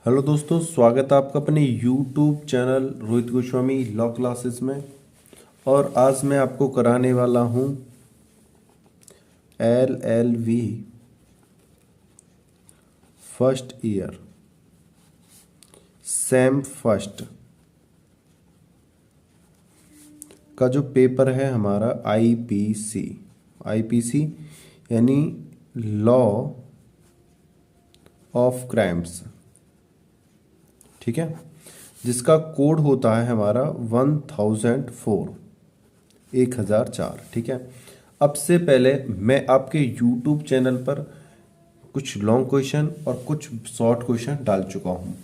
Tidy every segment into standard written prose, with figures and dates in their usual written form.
Hello दोस्तों, स्वागत है आपका अपने YouTube channel Rohit Goswami law classes में। और आज मैं आपको कराने वाला हूँ LLV first year same first का जो पेपर है हमारा आईपीसी यानी लॉ ऑफ क्राइम्स। ठीक है, जिसका कोड होता है हमारा 1004 1004। ठीक है, अब से पहले मैं आपके YouTube चैनल पर कुछ लॉन्ग क्वेश्चन और कुछ शॉर्ट क्वेश्चन डाल चुका हूँ।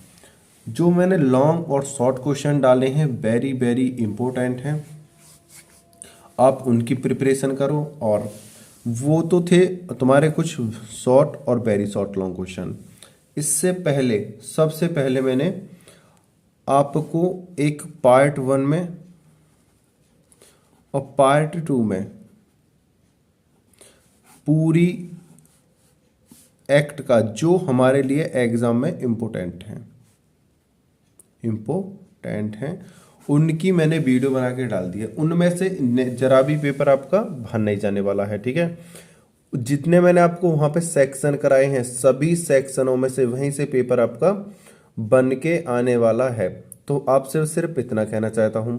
जो मैंने लॉन्ग और शॉर्ट क्वेश्चन डाले हैं वेरी वेरी इंपॉर्टेंट हैं, आप उनकी प्रिपरेशन करो। और वो तो थे तुम्हारे कुछ शॉर्ट और वेरी शॉर्ट लॉन्ग क्वेश्चन। इससे पहले सबसे पहले मैंने आपको एक पार्ट 1 में और पार्ट 2 में पूरी एक्ट का जो हमारे लिए एग्जाम में इम्पोर्टेंट हैं उनकी मैंने वीडियो बना के डाल दी है। उनमें से जरा भी पेपर आपका बाहर नहीं जाने वाला है। ठीक है, जितने मैंने आपको वहां पे सेक्शन कराए हैं सभी सेक्शनों में से वहीं से पेपर आपका बन के आने वाला है। तो आपसे सिर्फ इतना कहना चाहता हूं,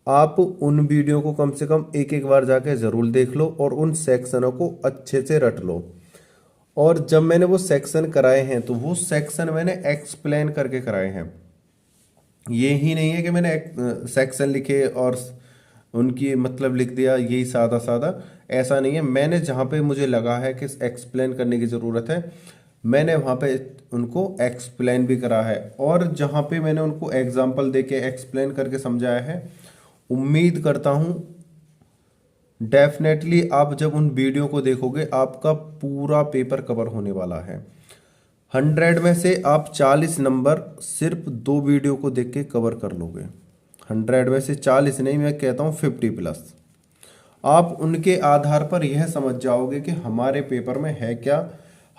आप उन वीडियो को कम से कम एक एक बार जाके जरूर देख लो और उन सेक्शनों को अच्छे से रट लो। और जब मैंने वो सेक्शन कराए हैं तो वो सेक्शन मैंने एक्सप्लेन करके कराए हैं। ये ही नहीं है कि मैंने सेक्शन लिखे और उनकी मतलब लिख दिया यही सादा सादा, ऐसा नहीं है। मैंने जहाँ पे मुझे लगा है कि एक्सप्लेन करने की ज़रूरत है मैंने वहाँ पे उनको एक्सप्लेन भी करा है। और जहाँ पे मैंने उनको एग्जाम्पल दे के एक्सप्लेन करके समझाया है, उम्मीद करता हूँ डेफिनेटली आप जब उन वीडियो को देखोगे आपका पूरा पेपर कवर होने वाला है। 100 में से आप 40 नंबर सिर्फ 2 वीडियो को देख के कवर कर लोगे। 100 में से 40 नहीं, मैं कहता हूँ 50+। आप उनके आधार पर यह समझ जाओगे कि हमारे पेपर में है क्या,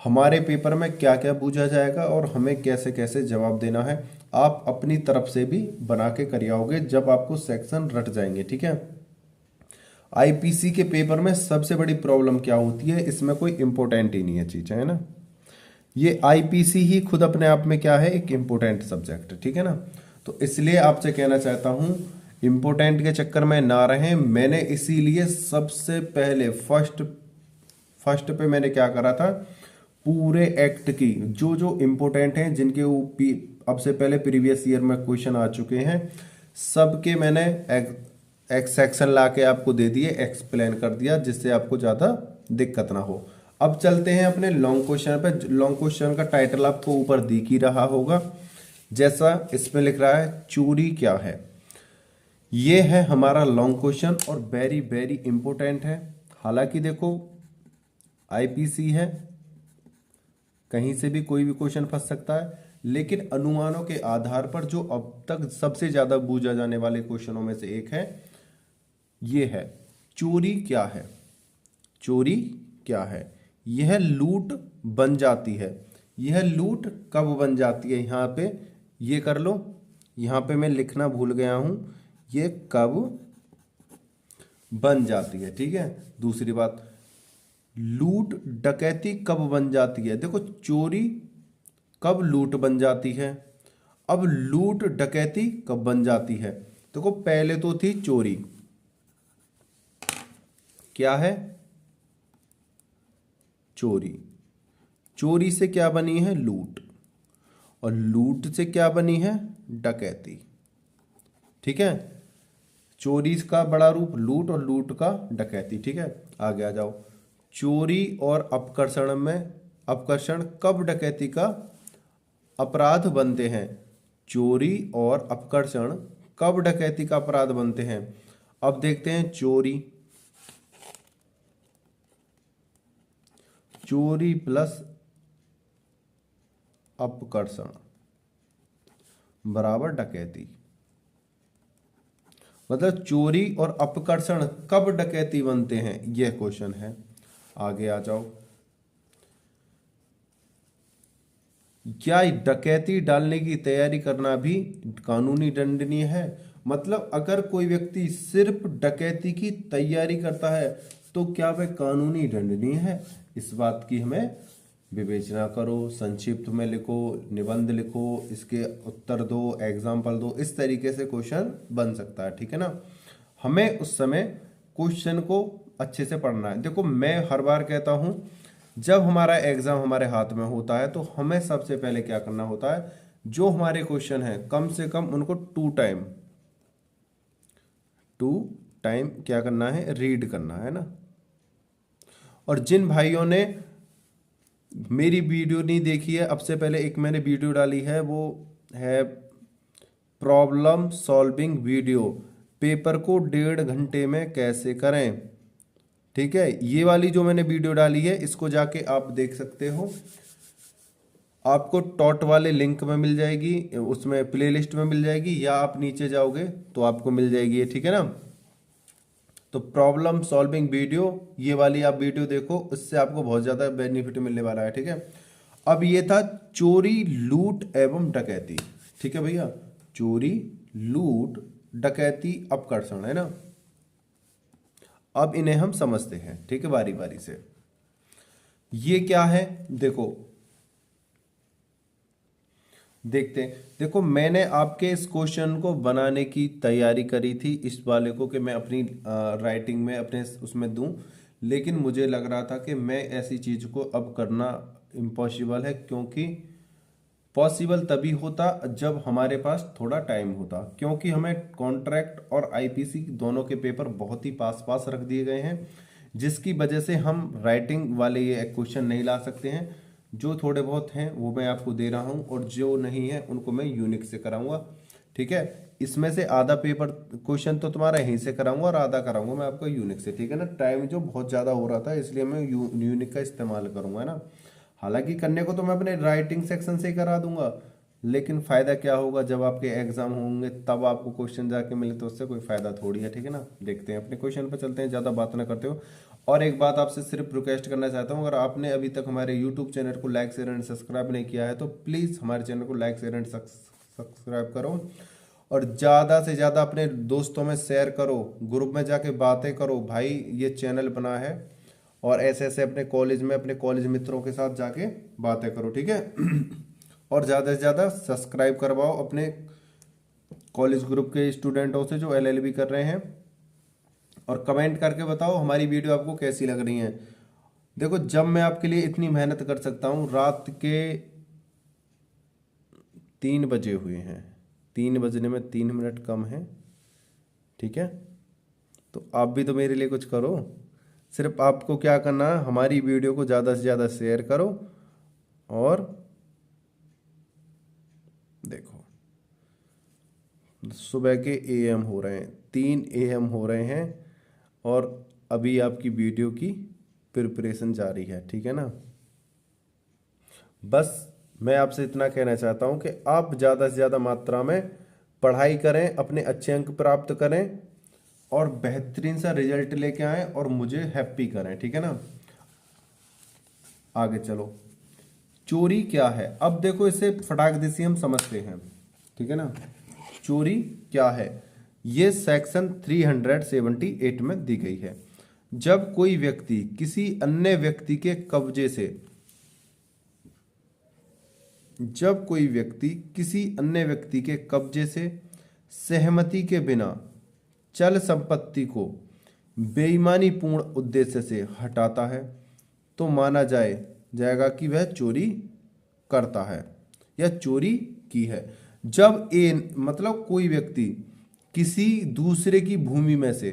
हमारे पेपर में क्या क्या पूछा जाएगा और हमें कैसे कैसे जवाब देना है। आप अपनी तरफ से भी बना के कर आओगे जब आपको सेक्शन रट जाएंगे। ठीक है, आईपीसी के पेपर में सबसे बड़ी प्रॉब्लम क्या होती है, इसमें कोई इंपॉर्टेंट ही नहीं है चीज़, है ना। ये आईपीसी ही खुद अपने आप में क्या है, एक इम्पोर्टेंट सब्जेक्ट। ठीक है ना, तो इसलिए आपसे कहना चाहता हूं इम्पोर्टेंट के चक्कर में ना रहें। मैंने इसीलिए सबसे पहले फर्स्ट पे मैंने क्या करा था, पूरे एक्ट की जो जो इम्पोर्टेंट हैं जिनके अब से पहले प्रीवियस ईयर में क्वेश्चन आ चुके हैं सबके मैंने एक सेक्शन ला के आपको दे दिए, एक्सप्लेन कर दिया, जिससे आपको ज़्यादा दिक्कत ना हो। अब चलते हैं अपने लॉन्ग क्वेश्चन पे। लॉन्ग क्वेश्चन का टाइटल आपको ऊपर दिख ही रहा होगा, जैसा इसमें लिख रहा है चोरी क्या है। ये है हमारा लॉन्ग क्वेश्चन और वेरी वेरी इंपॉर्टेंट है। हालांकि देखो आईपीसी है, कहीं से भी कोई भी क्वेश्चन फंस सकता है, लेकिन अनुमानों के आधार पर जो अब तक सबसे ज्यादा पूछा जाने वाले क्वेश्चनों में से एक है, ये है चोरी क्या है। चोरी क्या है, यह लूट बन जाती है। यह लूट कब बन जाती है, यहां पे ये कर लो, यहां पे मैं लिखना भूल गया हूं, ये कब बन जाती है। ठीक है, दूसरी बात, लूट डकैती कब बन जाती है। देखो चोरी कब लूट बन जाती है, अब लूट डकैती कब बन जाती है। देखो पहले तो थी चोरी, क्या है, चोरी। चोरी से क्या बनी है, लूट, और लूट से क्या बनी है, डकैती। ठीक है, चोरी का बड़ा रूप लूट और लूट का डकैती। ठीक है, आगे आ जाओ। चोरी और अपकर्षण कब डकैती का अपराध बनते हैं। चोरी और अपकर्षण कब डकैती का अपराध बनते हैं। अब देखते हैं चोरी प्लस अपकर्षण बराबर डकैती। मतलब चोरी और अपकर्षण कब डकैती बनते हैं, यह क्वेश्चन है। आगे आ जाओ। क्या डकैती डालने की तैयारी करना भी कानूनी दंडनीय है? मतलब अगर कोई व्यक्ति सिर्फ डकैती की तैयारी करता है तो क्या वह कानूनी दंडनीय है? इस बात की हमें विवेचना करो, संक्षिप्त में लिखो, निबंध लिखो, इसके उत्तर दो, एग्जाम्पल दो, इस तरीके से क्वेश्चन बन सकता है, ठीक है ना। हमें उस समय क्वेश्चन को अच्छे से पढ़ना है। देखो मैं हर बार कहता हूं, जब हमारा एग्जाम हमारे हाथ में होता है तो हमें सबसे पहले क्या करना होता है, जो हमारे क्वेश्चन है कम से कम उनको टू टाइम क्या करना है, रीड करना है ना। और जिन भाइयों ने मेरी वीडियो नहीं देखी है, अब से पहले एक मैंने वीडियो डाली है, वो है प्रॉब्लम सॉल्विंग वीडियो, पेपर को 1.5 घंटे में कैसे करें, ठीक है। ये वाली जो मैंने वीडियो डाली है इसको जाके आप देख सकते हो, आपको टॉट वाले लिंक में मिल जाएगी, उसमें प्लेलिस्ट में मिल जाएगी, या आप नीचे जाओगे तो आपको मिल जाएगी ये, ठीक है ना। तो प्रॉब्लम सॉल्विंग वीडियो, ये वाली आप वीडियो देखो, इससे आपको बहुत ज़्यादा बेनिफिट मिलने वाला है, ठीक है। अब ये था चोरी, लूट एवं डकैती, ठीक है भैया, चोरी, लूट, डकैती, अपकर्षण, है ना। अब इन्हें हम समझते हैं, ठीक है, बारी बारी से। ये क्या है देखो, देखते हैं। देखो मैंने आपके इस क्वेश्चन को बनाने की तैयारी करी थी, इस वाले को, कि मैं अपनी राइटिंग में अपने उसमें दूं, लेकिन मुझे लग रहा था कि मैं ऐसी चीज को अब करना इम्पॉसिबल है, क्योंकि पॉसिबल तभी होता जब हमारे पास थोड़ा टाइम होता, क्योंकि हमें कॉन्ट्रैक्ट और आईपीसी दोनों के पेपर बहुत ही पास पास रख दिए गए हैं, जिसकी वजह से हम राइटिंग वाले ये क्वेश्चन नहीं ला सकते हैं। जो थोड़े बहुत हैं वो मैं आपको दे रहा हूं, और जो नहीं है उनको मैं यूनिक से कराऊंगा, ठीक है। इसमें से आधा पेपर क्वेश्चन तो तुम्हारा यहीं से कराऊंगा और आधा कराऊंगा मैं आपको यूनिक से, ठीक है ना। टाइम जो बहुत ज़्यादा हो रहा था इसलिए मैं यूनिक का इस्तेमाल करूंगा, है ना। हालांकि करने को तो मैं अपने राइटिंग सेक्शन से ही करा दूंगा, लेकिन फायदा क्या होगा, जब आपके एग्जाम होंगे तब आपको क्वेश्चन जाके मिले, तो उससे कोई फायदा थोड़ी है, ठीक है ना। देखते हैं अपने क्वेश्चन पर चलते हैं, ज़्यादा बात ना करते हो। और एक बात आपसे सिर्फ रिक्वेस्ट करना चाहता हूँ, अगर आपने अभी तक हमारे यूट्यूब चैनल को लाइक शेयर एंड सब्सक्राइब नहीं किया है तो प्लीज़ हमारे चैनल को लाइक शेयर एंड सब्सक्राइब करो, और ज़्यादा से ज़्यादा अपने दोस्तों में शेयर करो, ग्रुप में जाके बातें करो, भाई ये चैनल बना है, और ऐसे ऐसे अपने कॉलेज में अपने कॉलेज मित्रों के साथ जाके बातें करो, ठीक है। और ज़्यादा से ज़्यादा सब्सक्राइब करवाओ अपने कॉलेज ग्रुप के स्टूडेंटों से जो एलएलबी कर रहे हैं, और कमेंट करके बताओ हमारी वीडियो आपको कैसी लग रही है। देखो जब मैं आपके लिए इतनी मेहनत कर सकता हूँ, रात के 3 बजे हुए हैं, 3 बजने में 3 मिनट कम है, ठीक है। तो आप भी तो मेरे लिए कुछ करो, सिर्फ आपको क्या करना है, हमारी वीडियो को ज़्यादा से ज़्यादा शेयर करो, और देखो सुबह के एएम हो रहे हैं, 3 AM हो रहे हैं, और अभी आपकी वीडियो की प्रिपरेशन जारी है, ठीक है ना। बस मैं आपसे इतना कहना चाहता हूं कि आप ज़्यादा से ज़्यादा मात्रा में पढ़ाई करें, अपने अच्छे अंक प्राप्त करें, और बेहतरीन सा रिजल्ट लेके आएं, और मुझे हैप्पी करें, ठीक है ना। आगे चलो, चोरी क्या है, अब देखो इसे फटाक देसी हम समझते हैं, ठीक है ना। चोरी क्या है, ये सेक्शन 378 में दी गई है। जब कोई व्यक्ति किसी अन्य व्यक्ति के कब्जे से, जब कोई व्यक्ति किसी अन्य व्यक्ति के कब्जे से सहमति के बिना चल संपत्ति को बेईमानी पूर्ण उद्देश्य से हटाता है, तो माना जाएगा कि वह चोरी करता है या चोरी की है। जब मतलब कोई व्यक्ति किसी दूसरे की भूमि में से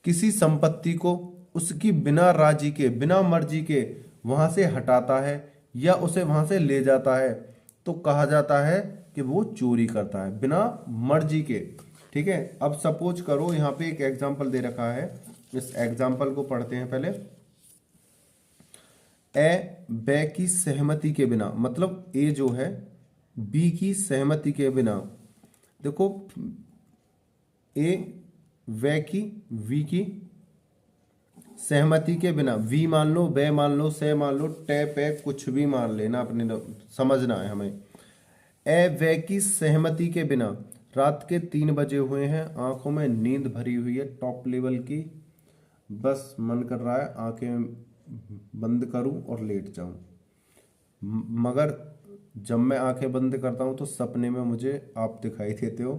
किसी संपत्ति को उसकी बिना राजी के, बिना मर्जी के वहां से हटाता है या उसे वहां से ले जाता है, तो कहा जाता है कि वो चोरी करता है बिना मर्जी के, ठीक है। अब सपोज करो यहाँ पे एक एग्जाम्पल दे रखा है, इस एग्जाम्पल को पढ़ते हैं पहले। बे की सहमति के बिना, मतलब ए जो है बी की सहमति के बिना, देखो ए वे की वी की सहमति के बिना, वी मान लो, बे मान लो, से मान लो, टे पे कुछ भी मान लेना, अपने समझना है हमें। ए वे की सहमति के बिना रात के 3 बजे हुए हैं, आंखों में नींद भरी हुई है टॉप लेवल की, बस मन कर रहा है आंखें बंद करूं और लेट जाऊं, मगर जब मैं आंखें बंद करता हूं तो सपने में मुझे आप दिखाई देते हो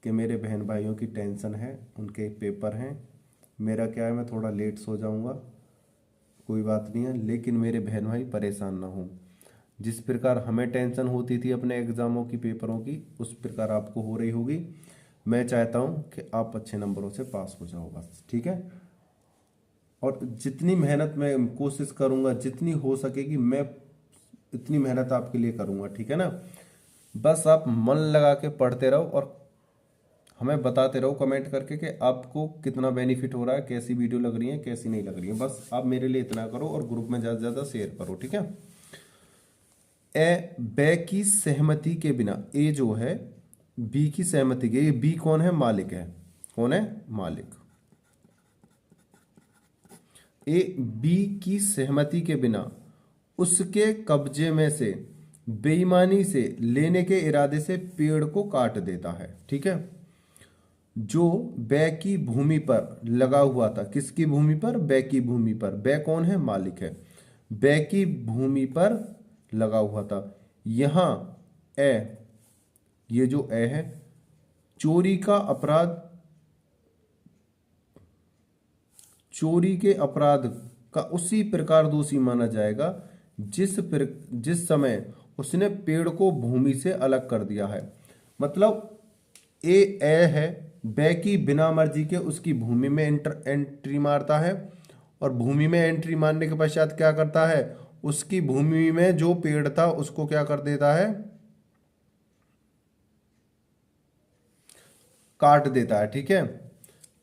कि मेरे बहन भाइयों की टेंशन है, उनके पेपर हैं, मेरा क्या है मैं थोड़ा लेट सो जाऊंगा, कोई बात नहीं है, लेकिन मेरे बहन भाई परेशान ना हो। जिस प्रकार हमें टेंशन होती थी अपने एग्जामों की, पेपरों की, उस प्रकार आपको हो रही होगी। मैं चाहता हूं कि आप अच्छे नंबरों से पास हो जाओ बस, ठीक है। और जितनी मेहनत मैं कोशिश करूंगा, जितनी हो सकेगी मैं इतनी मेहनत आपके लिए करूंगा, ठीक है ना। बस आप मन लगा के पढ़ते रहो और हमें बताते रहो कमेंट करके कि आपको कितना बेनिफिट हो रहा है, कैसी वीडियो लग रही है, कैसी नहीं लग रही है। बस आप मेरे लिए इतना करो और ग्रुप में ज़्यादा से ज़्यादा शेयर करो, ठीक है। ए बे की सहमति के बिना, ए जो है बी की सहमति के, ये बी कौन है, मालिक है, कौन है, मालिक। ए बी की सहमति के बिना उसके कब्जे में से बेईमानी से लेने के इरादे से पेड़ को काट देता है, ठीक है। जो बै की भूमि पर लगा हुआ था, किसकी भूमि पर, बै की भूमि पर, बै कौन है, मालिक है, बै की भूमि पर लगा हुआ था। यहां ए, ये जो ए है, चोरी का अपराध, चोरी के अपराध का उसी प्रकार दोषी माना जाएगा जिस समय उसने पेड़ को भूमि से अलग कर दिया है। मतलब ए है, बे की बिना मर्जी के उसकी भूमि में एंट्री मारता है, और भूमि में एंट्री मारने के पश्चात क्या करता है, उसकी भूमि में जो पेड़ था उसको क्या कर देता है, काट देता है, ठीक है।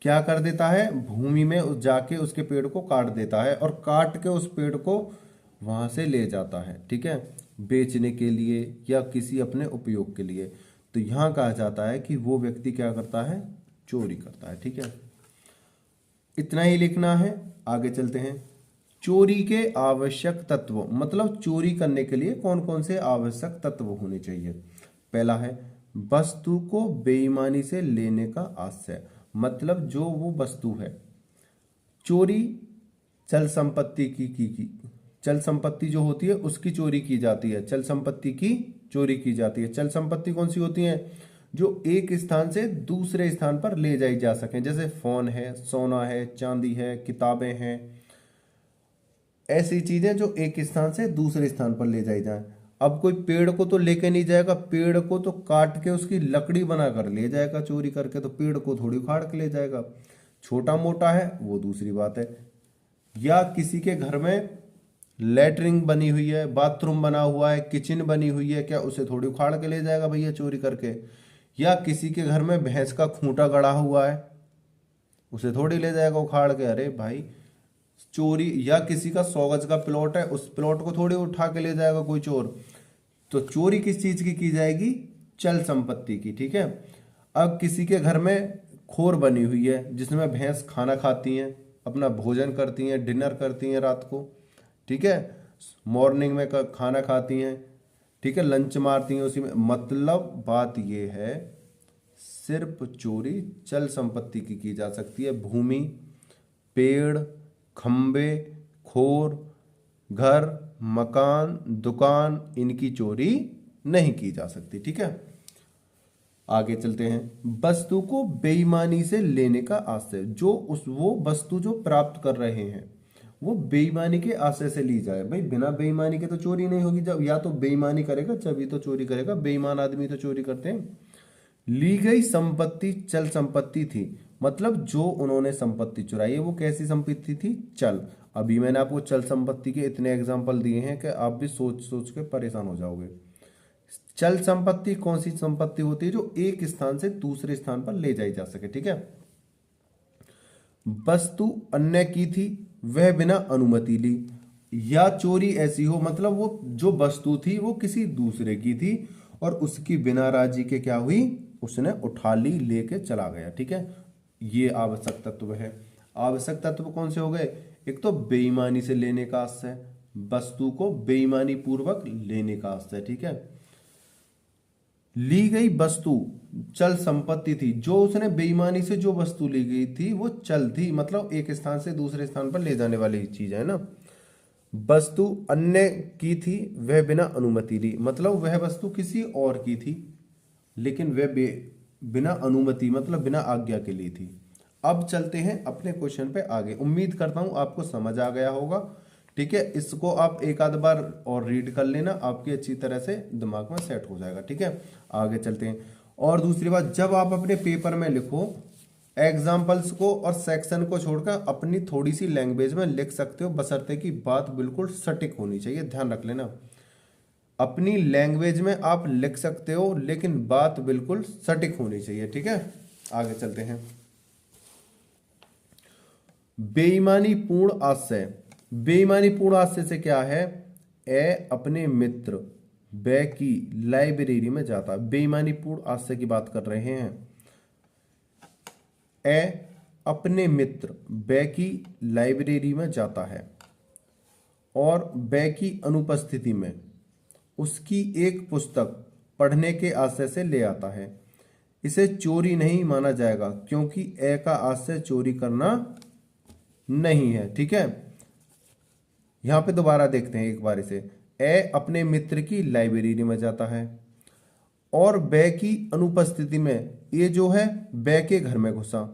क्या कर देता है, भूमि में जाके उसके पेड़ को काट देता है और काट के उस पेड़ को वहां से ले जाता है, ठीक है, बेचने के लिए या किसी अपने उपयोग के लिए। तो यहां कहा जाता है कि वो व्यक्ति क्या करता है, चोरी करता है, ठीक है। इतना ही लिखना है, आगे चलते हैं। चोरी के आवश्यक तत्व, मतलब चोरी करने के लिए कौन कौन से आवश्यक तत्व होने चाहिए। पहला है वस्तु को बेईमानी से लेने का आशय, मतलब जो वो वस्तु है, चोरी चल संपत्ति की चल संपत्ति जो होती है उसकी चोरी की जाती है, चल संपत्ति की चोरी की जाती है। चल संपत्ति कौन सी होती है, जो एक स्थान से दूसरे स्थान पर ले जाई जा सके, जैसे फोन है, सोना है, चांदी है, किताबें हैं, ऐसी चीजें जो एक स्थान से दूसरे स्थान पर ले जाई जाए। अब कोई पेड़ को तो लेके नहीं जाएगा, पेड़ को तो काट के उसकी लकड़ी बनाकर ले जाएगा चोरी करके, तो पेड़ को थोड़ी उखाड़ के ले जाएगा। छोटा मोटा है वो दूसरी बात है। या किसी के घर में लेटरिंग बनी हुई है, बाथरूम बना हुआ है, किचन बनी हुई है, क्या उसे थोड़ी उखाड़ के ले जाएगा भैया चोरी करके। या किसी के घर में भैंस का खूंटा गड़ा हुआ है, उसे थोड़ी ले जाएगा उखाड़ के, अरे भाई चोरी। या किसी का 100 गज का प्लॉट है, उस प्लॉट को थोड़ी उठा के ले जाएगा कोई चोर। तो चोरी किस चीज की जाएगी, चल संपत्ति की, ठीक है। अब किसी के घर में खोर बनी हुई है जिसमें भैंस खाना खाती हैं, अपना भोजन करती हैं, डिनर करती हैं रात को, ठीक है, मॉर्निंग में खाना खाती हैं, ठीक है, लंच मारती हैं उसी में। मतलब बात ये है सिर्फ चोरी चल संपत्ति की जा सकती है, भूमि, पेड़, खंबे, खोर, घर, मकान, दुकान, इनकी चोरी नहीं की जा सकती, ठीक है। आगे चलते हैं। वस्तु को बेईमानी से लेने का आशय, जो वो वस्तु जो प्राप्त कर रहे हैं वो बेईमानी के आशय से ली जाए। भाई बिना बेईमानी के तो चोरी नहीं होगी, जब या तो बेईमानी करेगा तभी तो चोरी करेगा, बेईमान आदमी तो चोरी करते हैं। ली गई संपत्ति चल संपत्ति थी, मतलब जो उन्होंने संपत्ति चुराई है वो कैसी संपत्ति थी, चल। अभी मैंने आपको चल संपत्ति के इतने एग्जांपल दिए हैं कि आप भी सोच सोच के परेशान हो जाओगे। चल संपत्ति कौन सी संपत्ति होती है, जो एक स्थान से दूसरे स्थान पर ले जाई जा सके, ठीक है। वस्तु अन्य की थी, वह बिना अनुमति ली। या चोरी ऐसी हो, मतलब वो जो वस्तु थी वो किसी दूसरे की थी और उसकी बिना राजी के क्या हुई, उसने उठा ली, लेके चला गया, ठीक है। ये आवश्यक तत्व है। आवश्यक तत्व कौन से हो गए? एक तो बेईमानी से लेने का आशय, वस्तु को बेईमानी पूर्वक लेने का आशय, ठीक है। ली गई वस्तु चल संपत्ति थी, जो उसने बेईमानी से जो वस्तु ली गई थी वो चल थी, मतलब एक स्थान से दूसरे स्थान पर ले जाने वाली चीज है ना। वस्तु अन्य की थी, वह बिना अनुमति ली, मतलब वह वस्तु किसी और की थी लेकिन वह बिना अनुमति मतलब बिना आज्ञा के लिए थी। अब चलते हैं अपने क्वेश्चन पे आगे। उम्मीद करता हूं आपको समझ आ गया होगा, ठीक है। इसको आप एक आध बार और रीड कर लेना, आपकी अच्छी तरह से दिमाग में सेट हो जाएगा, ठीक है। आगे चलते हैं। और दूसरी बात, जब आप अपने पेपर में लिखो, एग्जाम्पल्स को और सेक्शन को छोड़कर अपनी थोड़ी सी लैंग्वेज में लिख सकते हो, बशर्ते कि बात बिल्कुल सटीक होनी चाहिए, ध्यान रख लेना। अपनी लैंग्वेज में आप लिख सकते हो लेकिन बात बिल्कुल सटीक होनी चाहिए, ठीक है। आगे चलते हैं। बेईमानी पूर्ण आशय। बेईमानी पूर्ण आशय से क्या है? ए अपने मित्र बै की लाइब्रेरी में जाता है। बेईमानी पूर्ण आशय की बात कर रहे हैं। ए अपने मित्र बै की लाइब्रेरी में जाता है और बै की अनुपस्थिति में उसकी एक पुस्तक पढ़ने के आशय से ले आता है। इसे चोरी नहीं माना जाएगा क्योंकि ए का आशय चोरी करना नहीं है, ठीक है। यहां पे दोबारा देखते हैं एक बार इसे। ए अपने मित्र की लाइब्रेरी में जाता है और बै की अनुपस्थिति में, ये जो है बै के घर में घुसा,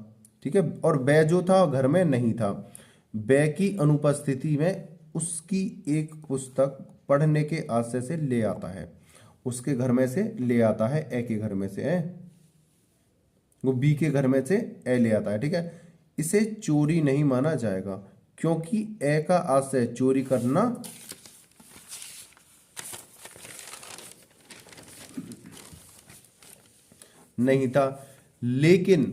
ठीक है, और बै जो था घर में नहीं था। बै की अनुपस्थिति में उसकी एक पुस्तक पढ़ने के आशय से ले आता है। उसके घर में से ले आता है, ए के घर में से वो बी के घर में से ए ले आता है, ठीक है। इसे चोरी नहीं माना जाएगा क्योंकि ए का आशय चोरी करना नहीं था, लेकिन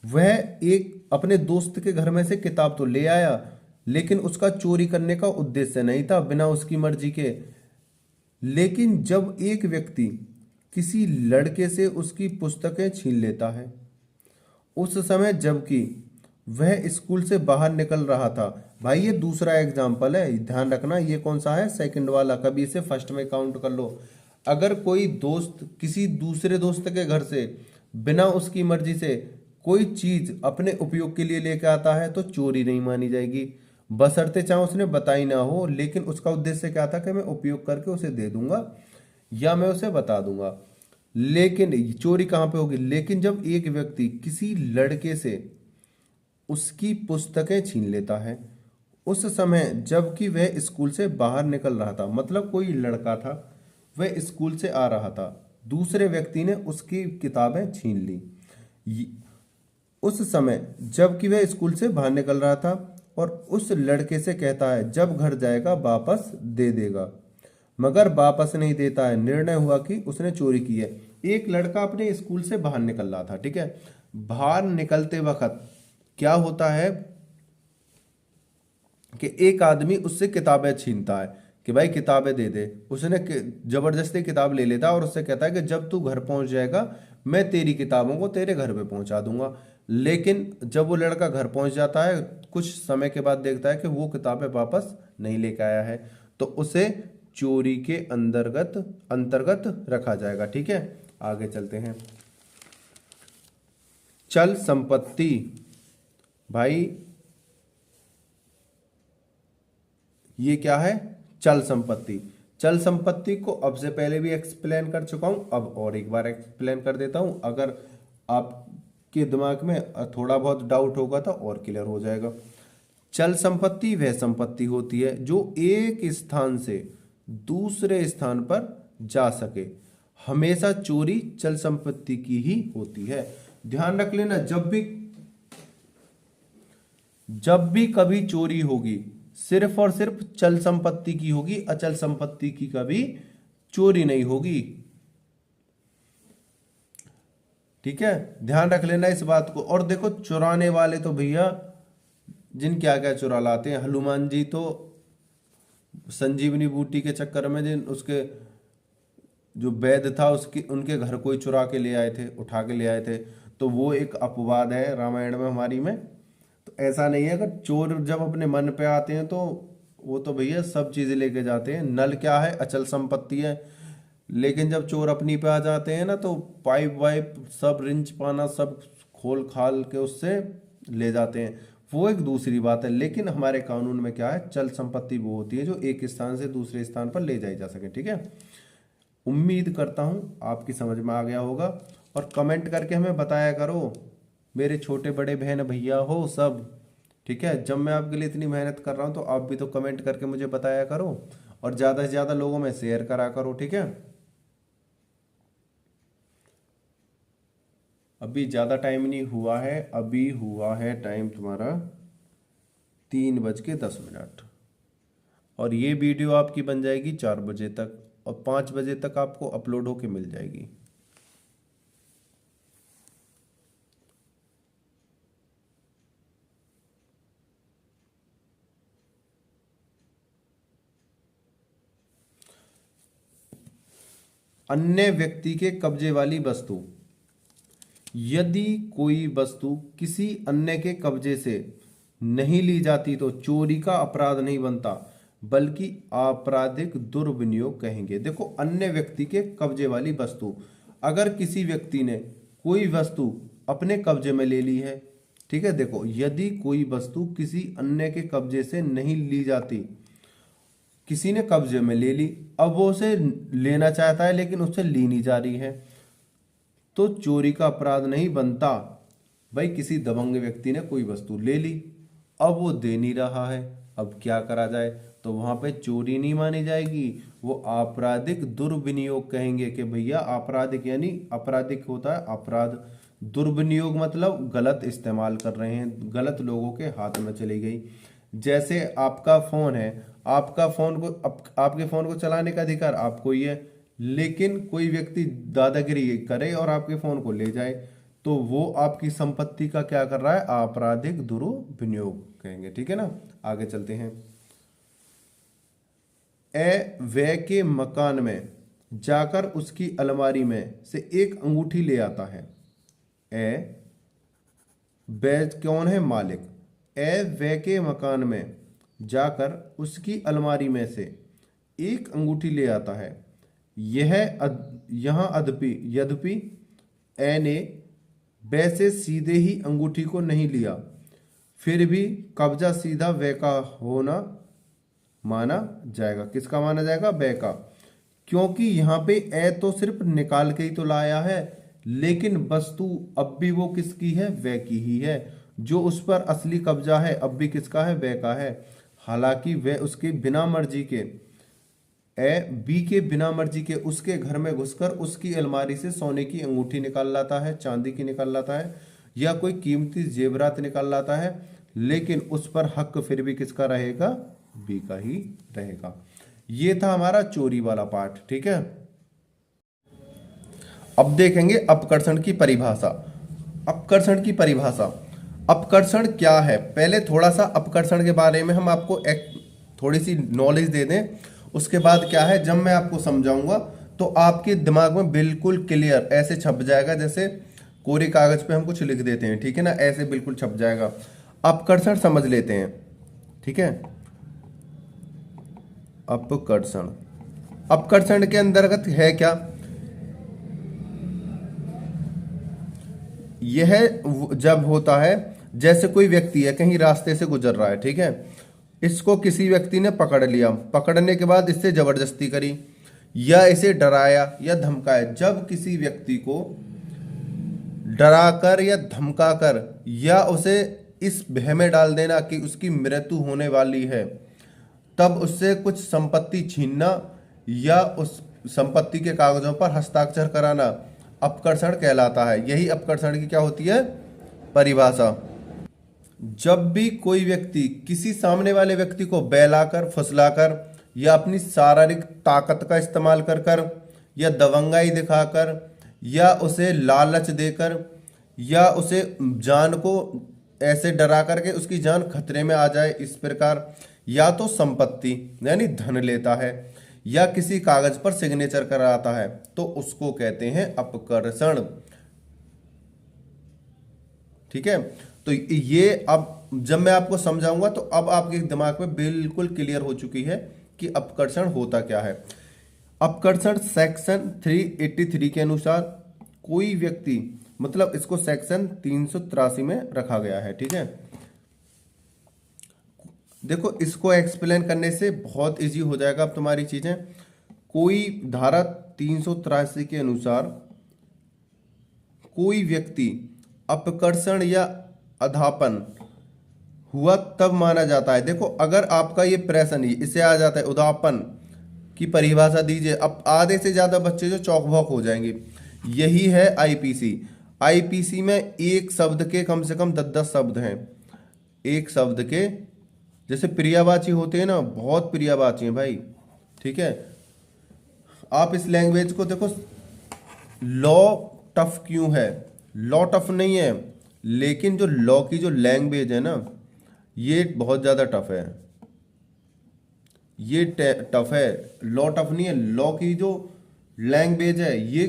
वह एक अपने दोस्त के घर में से किताब तो ले आया लेकिन उसका चोरी करने का उद्देश्य नहीं था, बिना उसकी मर्जी के। लेकिन जब एक व्यक्ति किसी लड़के से उसकी पुस्तकें छीन लेता है, उस समय जबकि वह स्कूल से बाहर निकल रहा था। भाई ये दूसरा एग्जाम्पल है, ध्यान रखना। ये कौन सा है? सेकंड वाला। कभी इसे फर्स्ट में काउंट कर लो। अगर कोई दोस्त किसी दूसरे दोस्त के घर से बिना उसकी मर्जी से कोई चीज अपने उपयोग के लिए लेकर आता है तो चोरी नहीं मानी जाएगी, बशर्ते चाहे उसने बताई ना हो, लेकिन उसका उद्देश्य क्या था कि मैं उपयोग करके उसे दे दूंगा या मैं उसे बता दूंगा। लेकिन चोरी कहां पे होगी? लेकिन जब एक व्यक्ति किसी लड़के से उसकी पुस्तकें छीन लेता है, उस समय जबकि वह स्कूल से बाहर निकल रहा था, मतलब कोई लड़का था, वह स्कूल से आ रहा था, दूसरे व्यक्ति ने उसकी किताबें छीन ली। उस समय जबकि वह स्कूल से बाहर निकल रहा था और उस लड़के से कहता है जब घर जाएगा वापस दे देगा, मगर वापस नहीं देता है। निर्णय हुआ कि उसने चोरी की है। एक लड़का अपने स्कूल से बाहर निकल रहा था, ठीक है। बाहर निकलते वक्त क्या होता है कि एक आदमी उससे किताबें छीनता है कि भाई किताबें दे दे। उसने जबरदस्ती किताब ले लेता है और उससे कहता है कि जब तू घर पहुंच जाएगा मैं तेरी किताबों को तेरे घर पे पहुंचा दूंगा। लेकिन जब वो लड़का घर पहुंच जाता है, कुछ समय के बाद देखता है कि वो किताबें वापस नहीं लेकर आया है, तो उसे चोरी के अंतर्गत रखा जाएगा, ठीक है। आगे चलते हैं। चल संपत्ति। भाई ये क्या है? चल संपत्ति। चल संपत्ति को अब से पहले भी एक्सप्लेन कर चुका हूं, अब और एक बार एक्सप्लेन कर देता हूं। अगर आपके दिमाग में थोड़ा बहुत डाउट होगा तो और क्लियर हो जाएगा। चल संपत्ति वह संपत्ति होती है जो एक स्थान से दूसरे स्थान पर जा सके। हमेशा चोरी चल संपत्ति की ही होती है। ध्यान रख लेना, जब भी कभी चोरी होगी सिर्फ और सिर्फ चल संपत्ति की होगी, अचल संपत्ति की कभी चोरी नहीं होगी, ठीक है। ध्यान रख लेना इस बात को। और देखो चुराने वाले तो भैया जिन क्या क्या चुरा लाते हैं। हनुमान जी तो संजीवनी बूटी के चक्कर में जिन उसके जो वैद्य था उसकी उनके घर कोई चुरा के ले आए थे, उठा के ले आए थे, तो वो एक अपवाद है रामायण में हमारी में। तो ऐसा नहीं है, अगर चोर जब अपने मन पे आते हैं तो वो तो भैया सब चीजें लेके जाते हैं। नल क्या है, अचल संपत्ति है। लेकिन जब चोर अपनी पे आ जाते हैं ना, तो पाइप वाइप सब, रिंच पाना सब खोल खाल के उससे ले जाते हैं, वो एक दूसरी बात है। लेकिन हमारे कानून में क्या है, चल संपत्ति वो होती है जो एक स्थान से दूसरे स्थान पर ले जाई जा सके। ठीक है, उम्मीद करता हूँ आपकी समझ में आ गया होगा। और कमेंट करके हमें बताया करो, मेरे छोटे बड़े बहन भैया हो सब। ठीक है, जब मैं आपके लिए इतनी मेहनत कर रहा हूँ तो आप भी तो कमेंट करके मुझे बताया करो, और ज़्यादा से ज़्यादा लोगों में शेयर करा करो। ठीक है, अभी ज़्यादा टाइम नहीं हुआ है, अभी हुआ है टाइम तुम्हारा 3:10। और ये वीडियो आपकी बन जाएगी 4 बजे तक, और 5 बजे तक आपको अपलोड होके मिल जाएगी। अन्य व्यक्ति के कब्जे वाली वस्तु, यदि कोई वस्तु किसी अन्य के कब्जे से नहीं ली जाती तो चोरी का अपराध नहीं बनता, बल्कि आपराधिक दुर्विनियोग कहेंगे। देखो, अन्य व्यक्ति के कब्जे वाली वस्तु, अगर किसी व्यक्ति ने कोई वस्तु अपने कब्जे में ले ली है, ठीक है, देखो, यदि कोई वस्तु किसी अन्य के कब्जे से नहीं ली जाती, किसी ने कब्जे में ले ली, अब वो उसे लेना चाहता है लेकिन उससे ली नहीं जा रही है, तो चोरी का अपराध नहीं बनता। भाई, किसी दबंग व्यक्ति ने कोई वस्तु ले ली, अब वो दे नहीं रहा है, अब क्या करा जाए, तो वहां पे चोरी नहीं मानी जाएगी, वो आपराधिक दुर्विनियोग कहेंगे कि भैया आपराधिक, यानी आपराधिक होता है अपराध, दुर्विनियोग मतलब गलत इस्तेमाल कर रहे हैं, गलत लोगों के हाथ में चली गई। जैसे आपका फोन है, आपका फोन को आपके फोन को चलाने का अधिकार आपको ही है, लेकिन कोई व्यक्ति दादागिरी करे और आपके फोन को ले जाए, तो वो आपकी संपत्ति का क्या कर रहा है, आपराधिक दुर्विनियोग कहेंगे। ठीक है ना, आगे चलते हैं। व्यय के मकान में जाकर उसकी अलमारी में से एक अंगूठी ले आता है। व्यय कौन है, मालिक। व्यय के मकान में जाकर उसकी अलमारी में से एक अंगूठी ले आता है। यहाँ यद्यपि ए ने व्यय से सीधे ही अंगूठी को नहीं लिया, फिर भी कब्जा सीधा व्यय का होना माना जाएगा। किसका माना जाएगा, व्यय का, क्योंकि यहाँ पे ए तो सिर्फ निकाल के ही तो लाया है, लेकिन वस्तु अब भी वो किसकी है, व्यय की ही है। जो उस पर असली कब्जा है अब भी किसका है, व्यय का है। हालांकि वह उसके बिना मर्जी के, बी के बिना मर्जी के उसके घर में घुसकर उसकी अलमारी से सोने की अंगूठी निकाल लाता है, चांदी की निकाल लाता है, या कोई कीमती जेवरात निकाल लाता है, लेकिन उस पर हक फिर भी किसका रहेगा, बी का ही रहेगा। ये था हमारा चोरी वाला पार्ट। ठीक है, अब देखेंगे अपकर्षण की परिभाषा। अपकर्षण की परिभाषा, अपकर्षण क्या है, पहले थोड़ा सा अपकर्षण के बारे में हम आपको एक थोड़ी सी नॉलेज दे दें, उसके बाद क्या है, जब मैं आपको समझाऊंगा तो आपके दिमाग में बिल्कुल क्लियर ऐसे छप जाएगा, जैसे कोरे कागज पे हम कुछ लिख देते हैं, ठीक है ना, ऐसे बिल्कुल छप जाएगा। अपकर्षण समझ लेते हैं। ठीक है, अपकर्षण, अपकर्षण के अंतर्गत है क्या, यह जब होता है जैसे कोई व्यक्ति है कहीं रास्ते से गुजर रहा है, ठीक है, इसको किसी व्यक्ति ने पकड़ लिया, पकड़ने के बाद इससे जबरदस्ती करी या इसे डराया या धमकाया। जब किसी व्यक्ति को डराकर या धमकाकर या उसे इस भय में डाल देना कि उसकी मृत्यु होने वाली है, तब उससे कुछ संपत्ति छीनना या उस संपत्ति के कागजों पर हस्ताक्षर कराना अपकर्षण कहलाता है। यही अपकर्षण की क्या होती है, परिभाषा। जब भी कोई व्यक्ति किसी सामने वाले व्यक्ति को बहलाकर, फुसलाकर या अपनी शारीरिक ताकत का इस्तेमाल कर कर या दबंगाई दिखाकर या उसे लालच देकर या उसे जान को ऐसे डरा करके उसकी जान खतरे में आ जाए, इस प्रकार या तो संपत्ति यानी धन लेता है या किसी कागज पर सिग्नेचर कराता है, तो उसको कहते हैं अपकर्षण। ठीक है, तो ये अब जब मैं आपको समझाऊंगा तो अब आपके दिमाग में बिल्कुल क्लियर हो चुकी है कि अपकर्षण होता क्या है। अपकर्षण सेक्शन 383 के अनुसार कोई व्यक्ति, मतलब इसको सेक्शन 383 में रखा गया है, ठीक है। देखो इसको एक्सप्लेन करने से बहुत इजी हो जाएगा अब तुम्हारी चीजें। कोई धारा 383 के अनुसार कोई व्यक्ति अपकर्षण या अधापन हुआ तब माना जाता है। देखो अगर आपका ये प्रश्न ही इससे आ जाता है उदापन की परिभाषा दीजिए, अब आधे से ज्यादा बच्चे जो चौक भौक हो जाएंगे। यही है आईपीसी। आईपीसी में एक शब्द के कम से कम 10-10 शब्द हैं। एक शब्द के जैसे पर्यायवाची होते हैं ना, बहुत पर्यायवाची हैं भाई, ठीक है। आप इस लैंग्वेज को देखो, लॉ टफ क्यों है? लॉ टफ नहीं है, लेकिन जो लॉ की जो लैंग्वेज है ना, ये बहुत ज्यादा टफ है। ये टफ है, लॉ टफ नहीं है। लॉ की जो लैंग्वेज है ये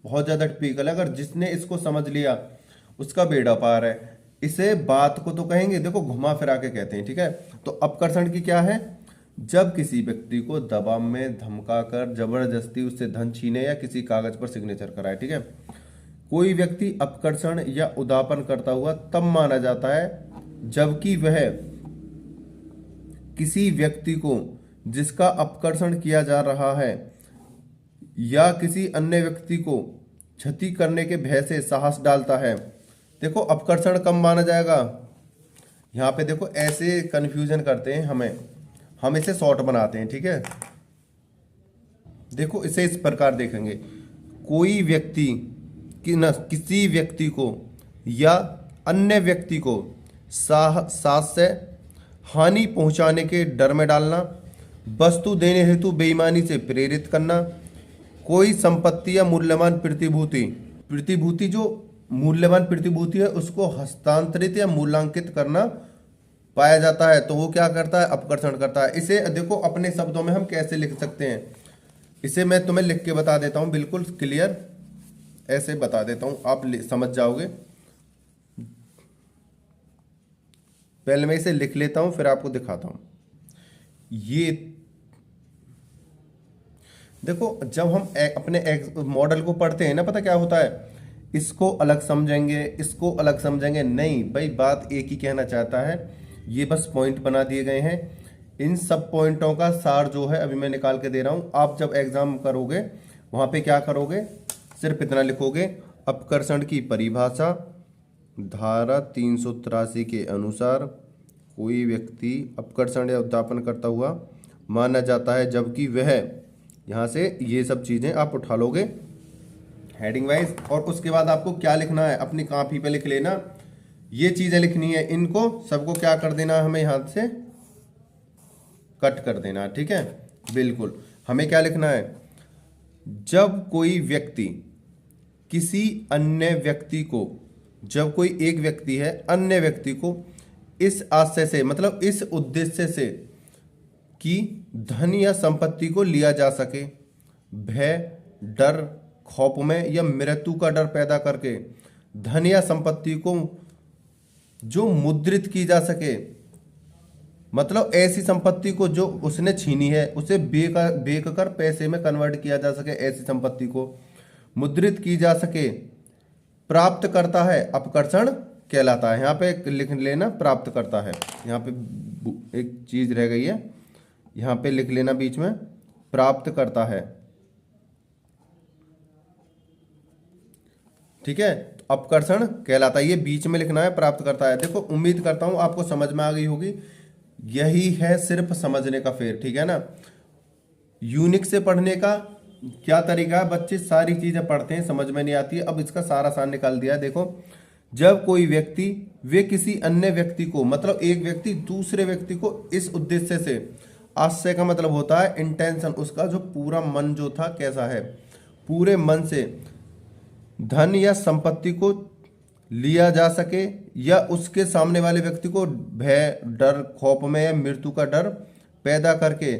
बहुत ज्यादा टिपिकल है। अगर जिसने इसको समझ लिया उसका बेड़ा पार है। इसे बात को तो कहेंगे, देखो घुमा फिरा के कहते हैं, ठीक है। तो अपकर्षण की क्या है? जब किसी व्यक्ति को दबाव में धमकाकर जबरदस्ती उससे धन छीने या किसी कागज पर सिग्नेचर कराए, ठीक है। कोई व्यक्ति अपकर्षण या उदापन करता हुआ तब माना जाता है जबकि वह किसी व्यक्ति को जिसका अपकर्षण किया जा रहा है या किसी अन्य व्यक्ति को क्षति करने के भय से साहस डालता है। देखो अपकर्षण कब माना जाएगा? यहाँ पे देखो ऐसे कंफ्यूजन करते हैं हम इसे शॉर्ट बनाते हैं, ठीक है। देखो इसे इस प्रकार देखेंगे, कोई व्यक्ति कि न किसी व्यक्ति को या अन्य व्यक्ति को साहस से हानि पहुंचाने के डर में डालना, वस्तु देने हेतु बेईमानी से प्रेरित करना, कोई संपत्ति या मूल्यवान प्रतिभूति जो मूल्यवान प्रतिभूति है उसको हस्तांतरित या मूल्यांकित करना पाया जाता है, तो वो क्या करता है? अपकर्षण करता है। इसे देखो अपने शब्दों में हम कैसे लिख सकते हैं, इसे मैं तुम्हें लिख के बता देता हूं, बिल्कुल क्लियर ऐसे बता देता हूं, आप समझ जाओगे। पहले मैं इसे लिख लेता हूं फिर आपको दिखाता हूं। ये देखो जब हम अपने मॉडल को पढ़ते हैं ना, पता क्या होता है? इसको अलग समझेंगे, इसको अलग समझेंगे, नहीं भाई बात एक ही कहना चाहता है। ये बस पॉइंट बना दिए गए हैं। इन सब पॉइंटों का सार जो है अभी मैं निकाल के दे रहा हूं। आप जब एग्जाम करोगे वहां पे क्या करोगे? सिर्फ इतना लिखोगे, अपकर्षण की परिभाषा धारा 383 के अनुसार कोई व्यक्ति अपकर्षण या उद्दापन करता हुआ माना जाता है जबकि वह, यहां से ये सब चीजें आप उठा लोगे हेडिंग वाइज। और उसके बाद आपको क्या लिखना है? अपनी कॉपी पे लिख लेना, ये चीजें लिखनी है। इनको सबको क्या कर देना है? हमें यहां से कट कर देना, ठीक है। बिल्कुल हमें क्या लिखना है? जब कोई व्यक्ति किसी अन्य व्यक्ति को, जब कोई एक व्यक्ति है अन्य व्यक्ति को इस आशय से, मतलब इस उद्देश्य से कि धन या संपत्ति को लिया जा सके, भय, डर, खौफ में या मृत्यु का डर पैदा करके धन या संपत्ति को जो मुद्रित की जा सके, मतलब ऐसी संपत्ति को जो उसने छीनी है उसे बेच कर पैसे में कन्वर्ट किया जा सके, ऐसी संपत्ति को मुद्रित की जा सके, प्राप्त करता है, अपकर्षण कहलाता है। यहाँ पे लिख लेना प्राप्त करता है। यहाँ पे एक चीज रह गई है, यहाँ पे लिख लेना बीच में, प्राप्त करता है, ठीक है। अपकर्षण कहलाता है, ये बीच में लिखना है, प्राप्त करता है। देखो उम्मीद करता हूं आपको समझ में आ गई होगी। यही है सिर्फ समझने का फेर, ठीक है ना। यूनिक से पढ़ने का क्या तरीका है? बच्चे सारी चीजें पढ़ते हैं, समझ में नहीं आती है। अब इसका सारा सार निकाल दिया है। देखो जब कोई व्यक्ति वे किसी अन्य व्यक्ति को, मतलब एक व्यक्ति दूसरे व्यक्ति को इस उद्देश्य से, आशय का मतलब होता है इंटेंशन, उसका जो पूरा मन जो था कैसा है, पूरे मन से धन या संपत्ति को लिया जा सके या उसके सामने वाले व्यक्ति को भय, डर, खौफ में या मृत्यु का डर पैदा करके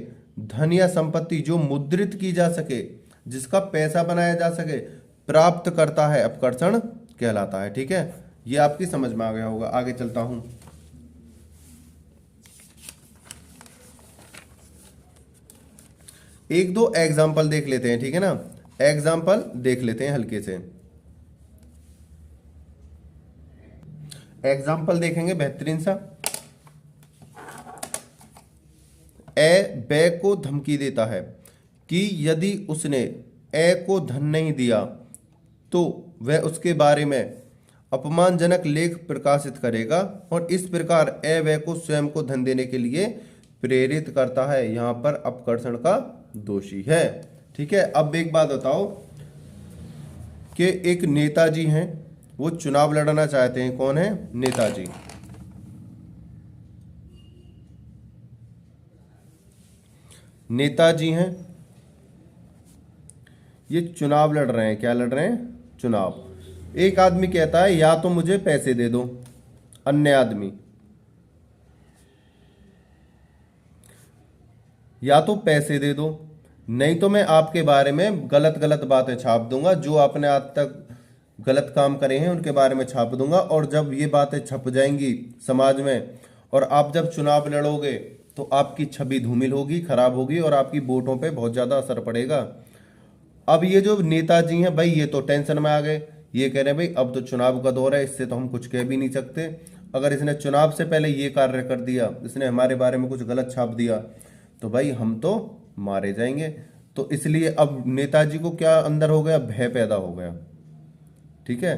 धन या संपत्ति जो मुद्रित की जा सके, जिसका पैसा बनाया जा सके, प्राप्त करता है, अपकर्षण कहलाता है, ठीक है। ये आपकी समझ में आ गया होगा। आगे चलता हूं। एक दो एग्जाम्पल देख लेते हैं, ठीक है ना। एग्जाम्पल देख लेते हैं हल्के से, एग्जाम्पल देखेंगे बेहतरीन सा। ए बे को धमकी देता है कि यदि उसने ए को धन नहीं दिया तो वह उसके बारे में अपमानजनक लेख प्रकाशित करेगा और इस प्रकार ए वे को स्वयं को धन देने के लिए प्रेरित करता है। यहां पर अपकर्षण का दोषी है, ठीक है। अब एक बात बताओ कि एक नेताजी हैं, वो चुनाव लड़ना चाहते हैं। कौन है? नेताजी। नेताजी हैं, ये चुनाव लड़ रहे हैं। क्या लड़ रहे हैं? चुनाव। एक आदमी कहता है या तो मुझे पैसे दे दो, अन्य आदमी या तो पैसे दे दो, नहीं तो मैं आपके बारे में गलत गलत बातें छाप दूंगा, जो आपने आज तक गलत काम करे हैं उनके बारे में छाप दूंगा। और जब ये बातें छप जाएंगी समाज में और आप जब चुनाव लड़ोगे तो आपकी छवि धूमिल होगी, खराब होगी और आपकी वोटों पे बहुत ज्यादा असर पड़ेगा। अब ये जो नेताजी हैं भाई, ये तो टेंशन में आ गए। ये कह रहे हैं भाई अब तो चुनाव का दौर है, इससे तो हम कुछ कह भी नहीं सकते। अगर इसने चुनाव से पहले ये कार्य कर दिया, इसने हमारे बारे में कुछ गलत छाप दिया, तो भाई हम तो मारे जाएंगे। तो इसलिए अब नेताजी को क्या अंदर हो गया? भय पैदा हो गया, ठीक है।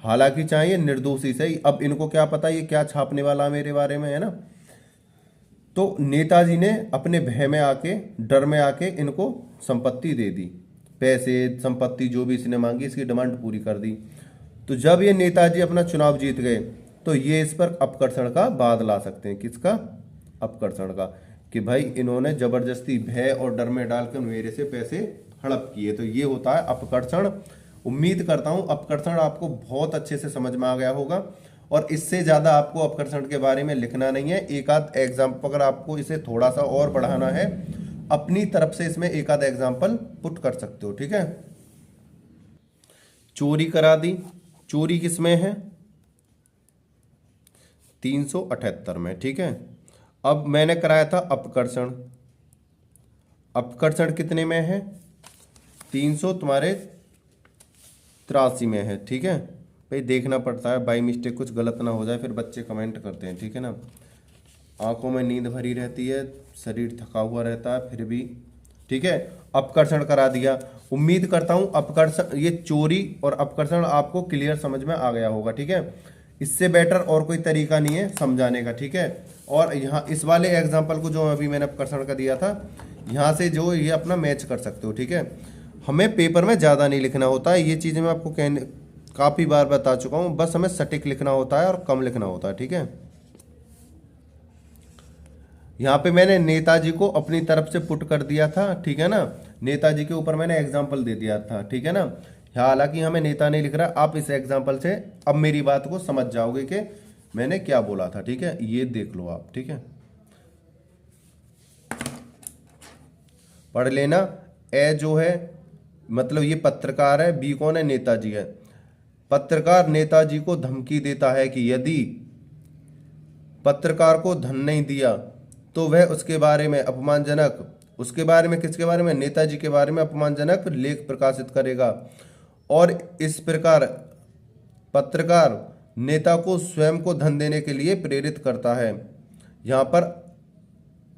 हालांकि चाहिए निर्दोषी सही, अब इनको क्या पता ये क्या छापने वाला मेरे बारे में, है ना। तो नेताजी ने अपने भय में आके, डर में आके इनको संपत्ति दे दी, पैसे संपत्ति जो भी इसने मांगी इसकी डिमांड पूरी कर दी। तो जब ये नेताजी अपना चुनाव जीत गए तो ये इस पर अपकर्षण का बाध ला सकते हैं। किसका? अपकर्षण का, कि भाई इन्होंने जबरदस्ती भय और डर में डालकर मेरे से पैसे हड़प किए। तो ये होता है अपकर्षण। उम्मीद करता हूं अपकर्षण आपको बहुत अच्छे से समझ में आ गया होगा और इससे ज्यादा आपको अपकर्षण के बारे में लिखना नहीं है। एक आध एग्जाम्पल अगर आपको इसे थोड़ा सा और बढ़ाना है अपनी तरफ से इसमें एक आध एग्जाम्पल पुट कर सकते हो, ठीक है। चोरी करा दी, चोरी किसमें है? 378 में, ठीक है। अब मैंने कराया था अपकर्षण, अपकर्षण कितने में है? 300 तुम्हारे 83 में है, ठीक है। भाई देखना पड़ता है, बाई मिस्टेक कुछ गलत ना हो जाए, फिर बच्चे कमेंट करते हैं, ठीक है ना। आंखों में नींद भरी रहती है, शरीर थका हुआ रहता है, फिर भी ठीक है। अपकर्षण करा दिया। उम्मीद करता हूं अपकर्षण, ये चोरी और अपकर्षण आपको क्लियर समझ में आ गया होगा, ठीक है। इससे बेटर और कोई तरीका नहीं है समझाने का, ठीक है। और यहाँ इस वाले एग्जाम्पल को जो अभी मैंने अपकर्षण का दिया था, यहाँ से जो ये अपना मैच कर सकते हो, ठीक है। हमें पेपर में ज़्यादा नहीं लिखना होता है, ये चीज़ें मैं आपको कहने काफ़ी बार बता चुका हूँ। बस हमें सटीक लिखना होता है और कम लिखना होता है, ठीक है। यहाँ पे मैंने नेताजी को अपनी तरफ से पुट कर दिया था, ठीक है ना। नेताजी के ऊपर मैंने एग्जाम्पल दे दिया था, ठीक है ना। हालांकि हमें नेता नहीं लिख रहा। आप इस एग्जाम्पल से अब मेरी बात को समझ जाओगे कि मैंने क्या बोला था, ठीक है। ये देख लो आप, ठीक है, पढ़ लेना। ए जो है मतलब ये पत्रकार है, बी कौन है? नेताजी है। पत्रकार नेताजी को धमकी देता है कि यदि पत्रकार को धन नहीं दिया तो वह उसके बारे में अपमानजनक, उसके बारे में किसके बारे में? नेताजी के बारे में अपमानजनक लेख प्रकाशित करेगा और इस प्रकार पत्रकार नेता को स्वयं को धन देने के लिए प्रेरित करता है। यहाँ पर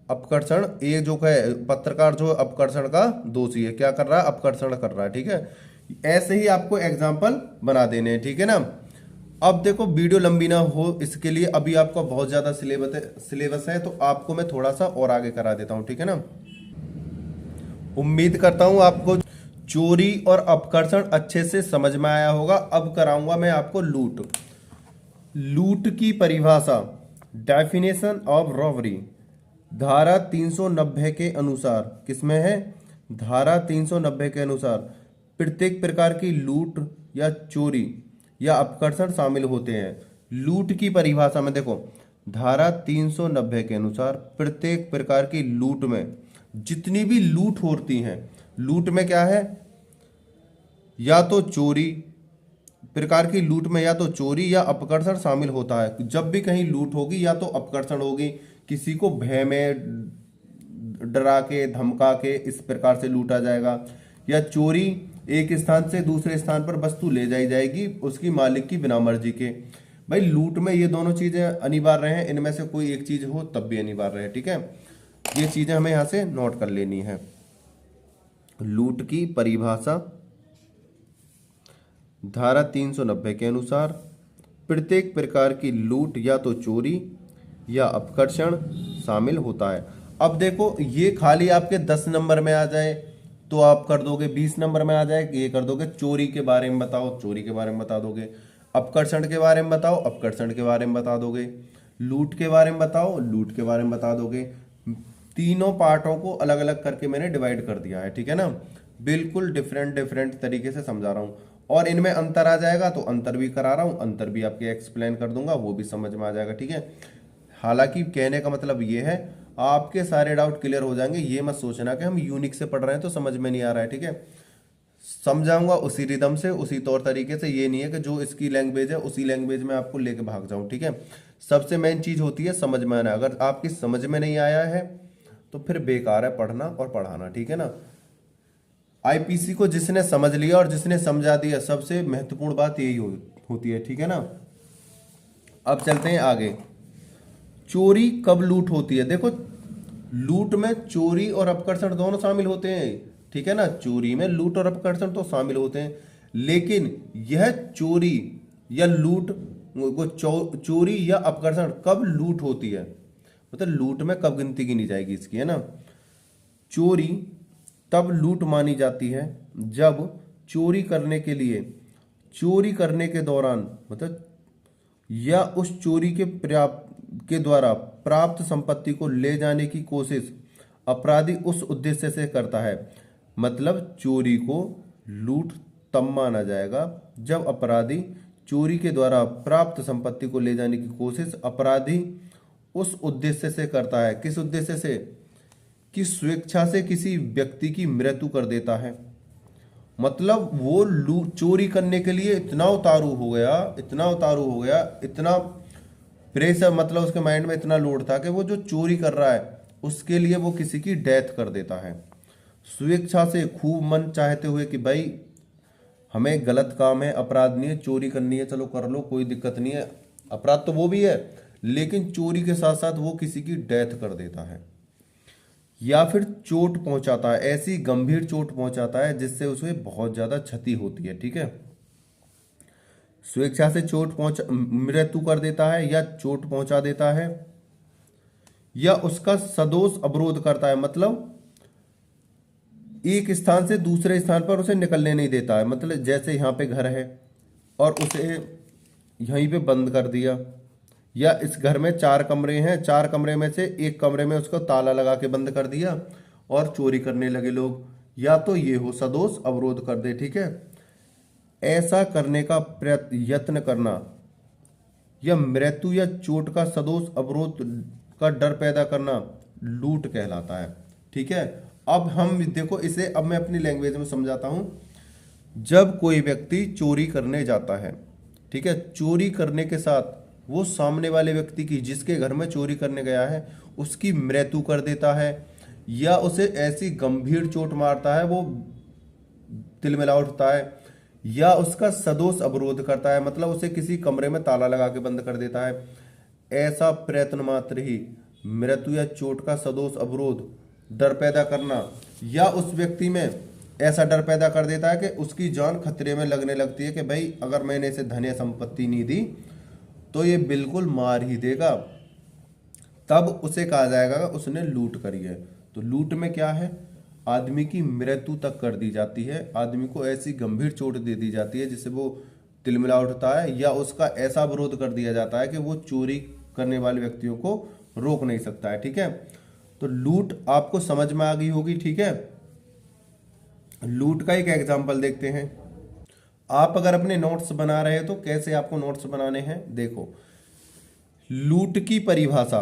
अपकर्षण, ये जो है पत्रकार जो अपकर्षण का दोषी है, क्या कर रहा है? अपकर्षण कर रहा है, ठीक है। ऐसे ही आपको एग्जाम्पल बना देने हैं, ठीक है ना। अब देखो वीडियो लंबी ना हो इसके लिए अभी आपका बहुत ज्यादा सिलेबस है, तो आपको मैं थोड़ा सा और आगे करा देता हूं, ठीक है ना। उम्मीद करता हूं आपको चोरी और अपकर्षण अच्छे से समझ में आया होगा। अब कराऊंगा मैं आपको लूट। लूट की परिभाषा, डेफिनेशन ऑफ रॉबरी, धारा 390 के अनुसार, किसमें है? धारा 390 के अनुसार प्रत्येक प्रकार की लूट या चोरी या अपकर्षण शामिल होते हैं। लूट की परिभाषा में देखो, धारा 390 के अनुसार प्रत्येक प्रकार की लूट में, जितनी भी लूट होती हैं, लूट में क्या है? या तो चोरी, प्रकार की लूट में या तो चोरी या अपकर्षण शामिल होता है। जब भी कहीं लूट होगी या तो अपकर्षण होगी, किसी को भय में डरा के धमका के इस प्रकार से लूटा जाएगा। या चोरी, एक स्थान से दूसरे स्थान पर वस्तु ले जाई जाएगी उसकी मालिक की बिना मर्जी के। भाई लूट में ये दोनों चीजें अनिवार्य हैं, इनमें से कोई एक चीज हो तब भी अनिवार्य है। ठीक है, ये चीजें हमें यहां से नोट कर लेनी है। लूट की परिभाषा, धारा 390 के अनुसार प्रत्येक प्रकार की लूट या तो चोरी या अपकर्षण शामिल होता है। अब देखो ये खाली आपके 10 नंबर में आ जाए तो आप कर दोगे, 20 नंबर में आ जाए ये कर दोगे, चोरी के बारे में बताओ चोरी के बारे में बता दोगे, अपकर्षण के बारे में बताओ अपकर्षण के बारे में बता दोगे, लूट के बारे में बताओ लूट के बारे में बता दोगे। तीनों पार्टों को अलग अलग करके मैंने डिवाइड कर दिया है। ठीक है ना, बिल्कुल डिफरेंट डिफरेंट तरीके से समझा रहा हूं। और इनमें अंतर आ जाएगा तो अंतर भी करा रहा हूं, अंतर भी आपके एक्सप्लेन कर दूंगा, वो भी समझ में आ जाएगा। ठीक है, हालांकि कहने का मतलब ये है आपके सारे डाउट क्लियर हो जाएंगे। ये मत सोचना कि हम यूनिक से पढ़ रहे हैं तो समझ में नहीं आ रहा है। ठीक है, समझाऊंगा उसी रिदम से उसी तौर तरीके से, ये नहीं है कि जो इसकी लैंग्वेज है उसी लैंग्वेज में आपको लेके भाग जाऊं। ठीक है, सबसे मेन चीज होती है समझ में आना। अगर आपकी समझ में नहीं आया है तो फिर बेकार है पढ़ना और पढ़ाना। ठीक है ना, आईपीसी को जिसने समझ लिया और जिसने समझा दिया, सबसे महत्वपूर्ण बात यही होती है। ठीक है ना, अब चलते हैं आगे। चोरी कब लूट होती है? देखो लूट में चोरी और अपकर्षण दोनों शामिल होते हैं। ठीक है ना, चोरी में लूट और अपकर्षण तो शामिल होते हैं, लेकिन यह चोरी या लूट चोरी या अपकर्षण कब लूट होती है, मतलब लूट में कब गिनती गिनी जाएगी इसकी, है ना। चोरी तब लूट मानी जाती है जब चोरी करने के लिए, चोरी करने के दौरान मतलब या उस चोरी के द्वारा प्राप्त संपत्ति को ले जाने की कोशिश अपराधी उस उद्देश्य से करता है। मतलब चोरी को लूट तब माना जाएगा जब अपराधी चोरी के द्वारा प्राप्त संपत्ति को ले जाने की कोशिश अपराधी उस उद्देश्य से करता है। किस उद्देश्य से? कि स्वेच्छा से किसी व्यक्ति की मृत्यु कर देता है। मतलब वो चोरी करने के लिए इतना उतारू हो गया, इतना प्रेशर, मतलब उसके माइंड में इतना लोड था कि वो जो चोरी कर रहा है उसके लिए वो किसी की डेथ कर देता है। स्वेच्छा से, खूब मन चाहते हुए कि भाई हमें गलत काम है, अपराध नहीं है, चोरी करनी है, चलो कर लो, कोई दिक्कत नहीं है। अपराध तो वो भी है, लेकिन चोरी के साथ साथ वो किसी की डेथ कर देता है। या फिर चोट पहुंचाता है, ऐसी गंभीर चोट पहुंचाता है जिससे उसे बहुत ज्यादा क्षति होती है। ठीक है, स्वेच्छा से मृत्यु कर देता है या चोट पहुंचा देता है, या उसका सदोष अवरोध करता है, मतलब एक स्थान से दूसरे स्थान पर उसे निकलने नहीं देता है। मतलब जैसे यहाँ पे घर है और उसे यहीं पे बंद कर दिया, या इस घर में 4 कमरे हैं, 4 कमरे में से एक कमरे में उसको ताला लगा के बंद कर दिया और चोरी करने लगे लोग, या तो ये हो सदोष अवरोध कर दे। ठीक है, ऐसा करने का यत्न करना या मृत्यु या चोट का सदोष अवरोध का डर पैदा करना लूट कहलाता है। ठीक है, अब हम देखो इसे, अब मैं अपनी लैंग्वेज में समझाता हूं। जब कोई व्यक्ति चोरी करने जाता है, ठीक है, चोरी करने के साथ वो सामने वाले व्यक्ति की, जिसके घर में चोरी करने गया है, उसकी मृत्यु कर देता है, या उसे ऐसी गंभीर चोट मारता है वो तिलमिला उठता है, या उसका सदोष अवरोध करता है, मतलब उसे किसी कमरे में ताला लगा के बंद कर देता है। ऐसा प्रयत्न मात्र ही मृत्यु या चोट का सदोष अवरोध डर पैदा करना, या उस व्यक्ति में ऐसा डर पैदा कर देता है कि उसकी जान खतरे में लगने लगती है कि भाई अगर मैंने इसे धन या संपत्ति नहीं दी तो ये बिल्कुल मार ही देगा, तब उसे कहा जाएगा उसने लूट करी है। तो लूट में क्या है, आदमी की मृत्यु तक कर दी जाती है, आदमी को ऐसी गंभीर चोट दे दी जाती है जिससे वो तिलमिला उठता है, या उसका ऐसा विरोध कर दिया जाता है कि वो चोरी करने वाले व्यक्तियों को रोक नहीं सकता है। ठीक है, तो लूट आपको समझ में आ गई होगी। ठीक है, लूट का एक एग्जांपल देखते हैं। आप अगर अपने नोट्स बना रहे हैं तो कैसे आपको नोट्स बनाने हैं, देखो लूट की परिभाषा,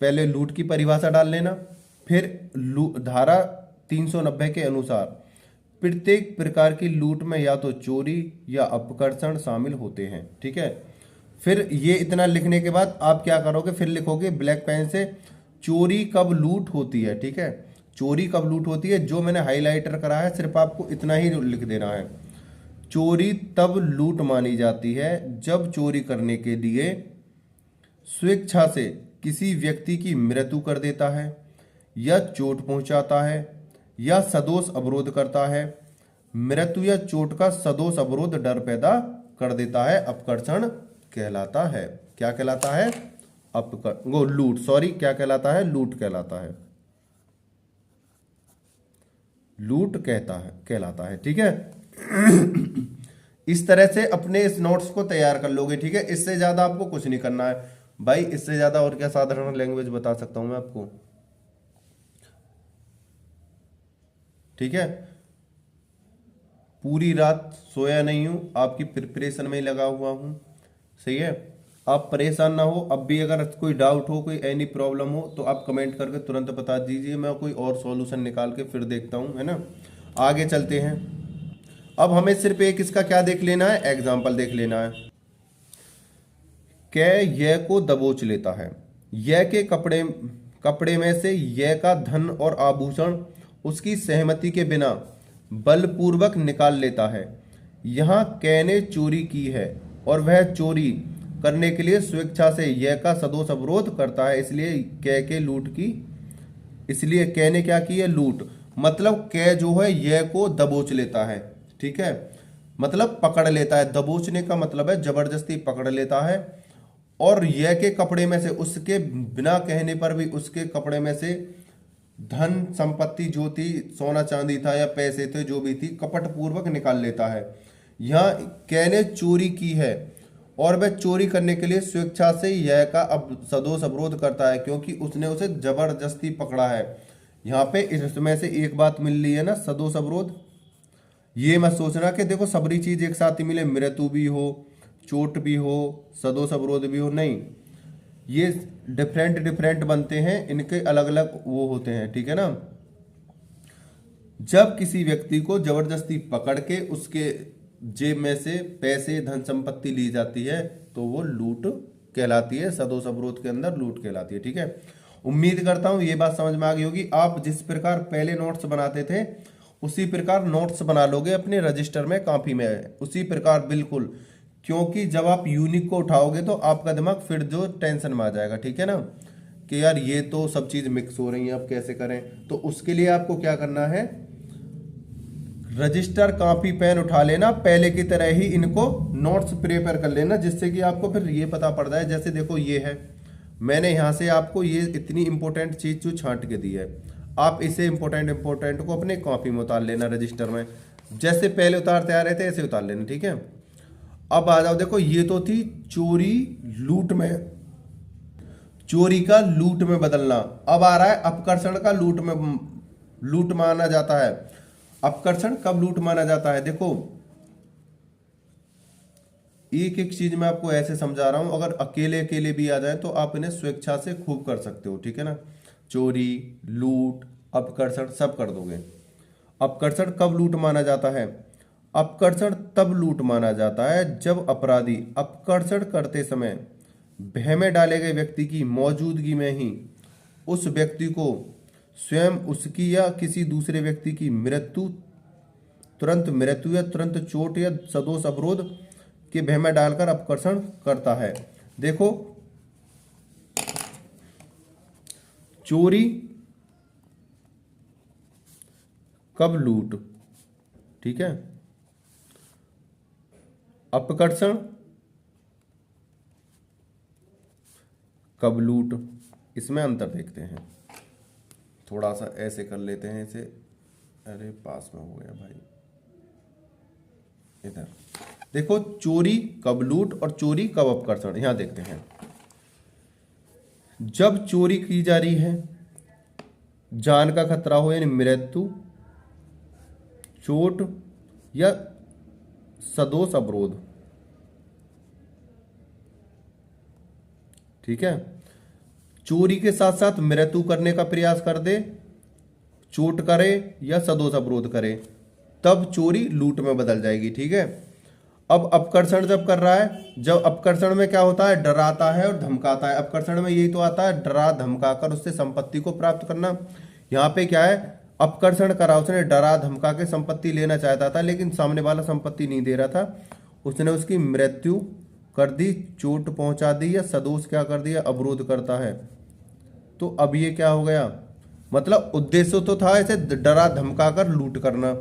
पहले लूट की परिभाषा डाल लेना, फिर धारा 390 के अनुसार प्रत्येक प्रकार की लूट में या तो चोरी या अपकर्षण शामिल होते हैं। ठीक है, फिर ये इतना लिखने के बाद आप क्या करोगे, फिर लिखोगे ब्लैक पेन से चोरी कब लूट होती है। ठीक है, चोरी कब लूट होती है, जो मैंने हाईलाइटर करा है सिर्फ आपको इतना ही लिख देना है। चोरी तब लूट मानी जाती है जब चोरी करने के लिए स्वेच्छा से किसी व्यक्ति की मृत्यु कर देता है, या चोट पहुंचाता है, या सदोष अवरोध करता है। मृत्यु या चोट का सदोष अवरोध डर पैदा कर देता है, अपकर्षण कहलाता है। क्या कहलाता है? लूट, सॉरी, क्या कहलाता है? लूट कहलाता है। लूट कहलाता है। ठीक है। इस तरह से अपने इस नोट्स को तैयार कर लोगे। ठीक है, इससे ज्यादा आपको कुछ नहीं करना है भाई। इससे ज्यादा और क्या साधारण लैंग्वेज बता सकता हूं मैं आपको। ठीक है, पूरी रात सोया नहीं हूं, आपकी प्रिपरेशन में लगा हुआ हूं। सही है, आप परेशान ना हो। अब भी अगर कोई डाउट हो, कोई एनी प्रॉब्लम हो, तो आप कमेंट करके तुरंत बता दीजिए, मैं कोई और सॉल्यूशन निकाल के फिर देखता हूं, है ना। आगे चलते हैं। अब हमें सिर्फ एक इसका क्या देख लेना है? एग्जाम्पल देख लेना है। कै यह को दबोच लेता है। यह के कपड़े में से यह का धन और आभूषण उसकी सहमति के बिना बलपूर्वक निकाल लेता है। यहाँ कै ने चोरी की है और वह चोरी करने के लिए स्वेच्छा से यह का सदोष अवरोध करता है, इसलिए कै के लूट की, इसलिए कै ने क्या की है? लूट। मतलब कै जो है यह को दबोच लेता है। ठीक है, मतलब पकड़ लेता है। दबोचने का मतलब है जबरदस्ती पकड़ लेता है। और यह के कपड़े में से, उसके बिना कहने पर भी उसके कपड़े में से धन संपत्ति जो थी, सोना चांदी था या पैसे थे, जो भी थी, कपट पूर्वक निकाल लेता है। यहाँ कै ने चोरी की है और वह चोरी करने के लिए स्वेच्छा से यह का अब सदोष अवरोध करता है, क्योंकि उसने उसे जबरदस्ती पकड़ा है। यहाँ पे इसमें से एक बात मिल रही है ना, सदोष अवरोध। ये मत सोचना कि देखो सबरी चीज एक साथ ही मिले, मृत्यु भी हो, चोट भी हो, सदोष अवरोध भी हो, नहीं। ये डिफरेंट बनते हैं, इनके अलग अलग वो होते हैं। ठीक है ना। जब किसी व्यक्ति को जबरदस्ती पकड़ के उसके जेब में से पैसे, धन संपत्ति ली जाती है, तो वो लूट कहलाती है। सदोष अवरोध के अंदर लूट कहलाती है। ठीक है, उम्मीद करता हूं ये बात समझ में आ गई होगी। आप जिस प्रकार पहले नोट्स बनाते थे उसी प्रकार नोट्स बना लोगे अपने रजिस्टर में, कॉपी में, उसी प्रकार बिल्कुल। क्योंकि जब आप यूनिक को उठाओगे तो आपका दिमाग फिर जो टेंशन में आ जाएगा। ठीक है ना, कि यार ये तो सब चीज मिक्स हो रही है, अब कैसे करें। तो उसके लिए आपको क्या करना है? रजिस्टर, कॉपी, पेन उठा लेना, पहले की तरह ही इनको नोट्स प्रिपेयर कर लेना, जिससे कि आपको फिर ये पता पड़ जाए। जैसे देखो ये है, मैंने यहाँ से आपको ये इतनी इंपॉर्टेंट चीज जो छांट के दी है, आप इसे इंपॉर्टेंट को अपने कॉपी में उतार लेना, रजिस्टर में। जैसे पहले उतारते आ रहे थे ऐसे उतार लेना। ठीक है, अब आ जाओ। देखो ये तो थी चोरी लूट में, चोरी का लूट में बदलना। अब आ रहा है अपकर्षण का लूट माना जाता है। अपकर्षण कब लूट माना जाता है? देखो एक एक चीज मैं आपको ऐसे समझा रहा हूं, अगर अकेले अकेले भी आ जाए तो आप इन्हें स्वेच्छा से खूब कर सकते हो। ठीक है ना, चोरी, लूट, अपकर्षण सब कर दोगे। अपकर्षण कब लूट माना जाता है? अपकर्षण तब लूट माना जाता है जब अपराधी अपकर्षण करते समय भय में डाले गए व्यक्ति की मौजूदगी में ही उस व्यक्ति को स्वयं, उसकी या किसी दूसरे व्यक्ति की तुरंत मृत्यु या तुरंत चोट या सदोष अवरोध के भय में डालकर अपकर्षण करता है। देखो चोरी कब लूट, ठीक है, अपकर्षण कब लूट, इसमें अंतर देखते हैं। थोड़ा सा ऐसे कर लेते हैं इसे, अरे पास में हो गया भाई, इधर देखो चोरी कब लूट और चोरी कब अपकर्षण, यहां देखते हैं। जब चोरी की जा रही है, जान का खतरा हो यानी मृत्यु, चोट या सदोष अवरोध, ठीक है, चोरी के साथ साथ मृत्यु करने का प्रयास कर दे, चोट करे या सदोष अवरोध करे, तब चोरी लूट में बदल जाएगी। ठीक है, अब अपकर्षण जब कर रहा है, जब अपकर्षण में क्या होता है, डराता है और धमकाता है। अपकर्षण में यही तो आता है, डरा धमकाकर उससे संपत्ति को प्राप्त करना। यहाँ पे क्या है, अपकर्षण करा, उसने डरा धमका के संपत्ति लेना चाहता था, लेकिन सामने वाला संपत्ति नहीं दे रहा था, उसने उसकी मृत्यु कर दी, चोट पहुंचा दी, या सदोष क्या कर दिया, अवरोध करता है। तो अब ये क्या हो गया, मतलब उद्देश्य तो था इसे डरा धमका कर लूट करना,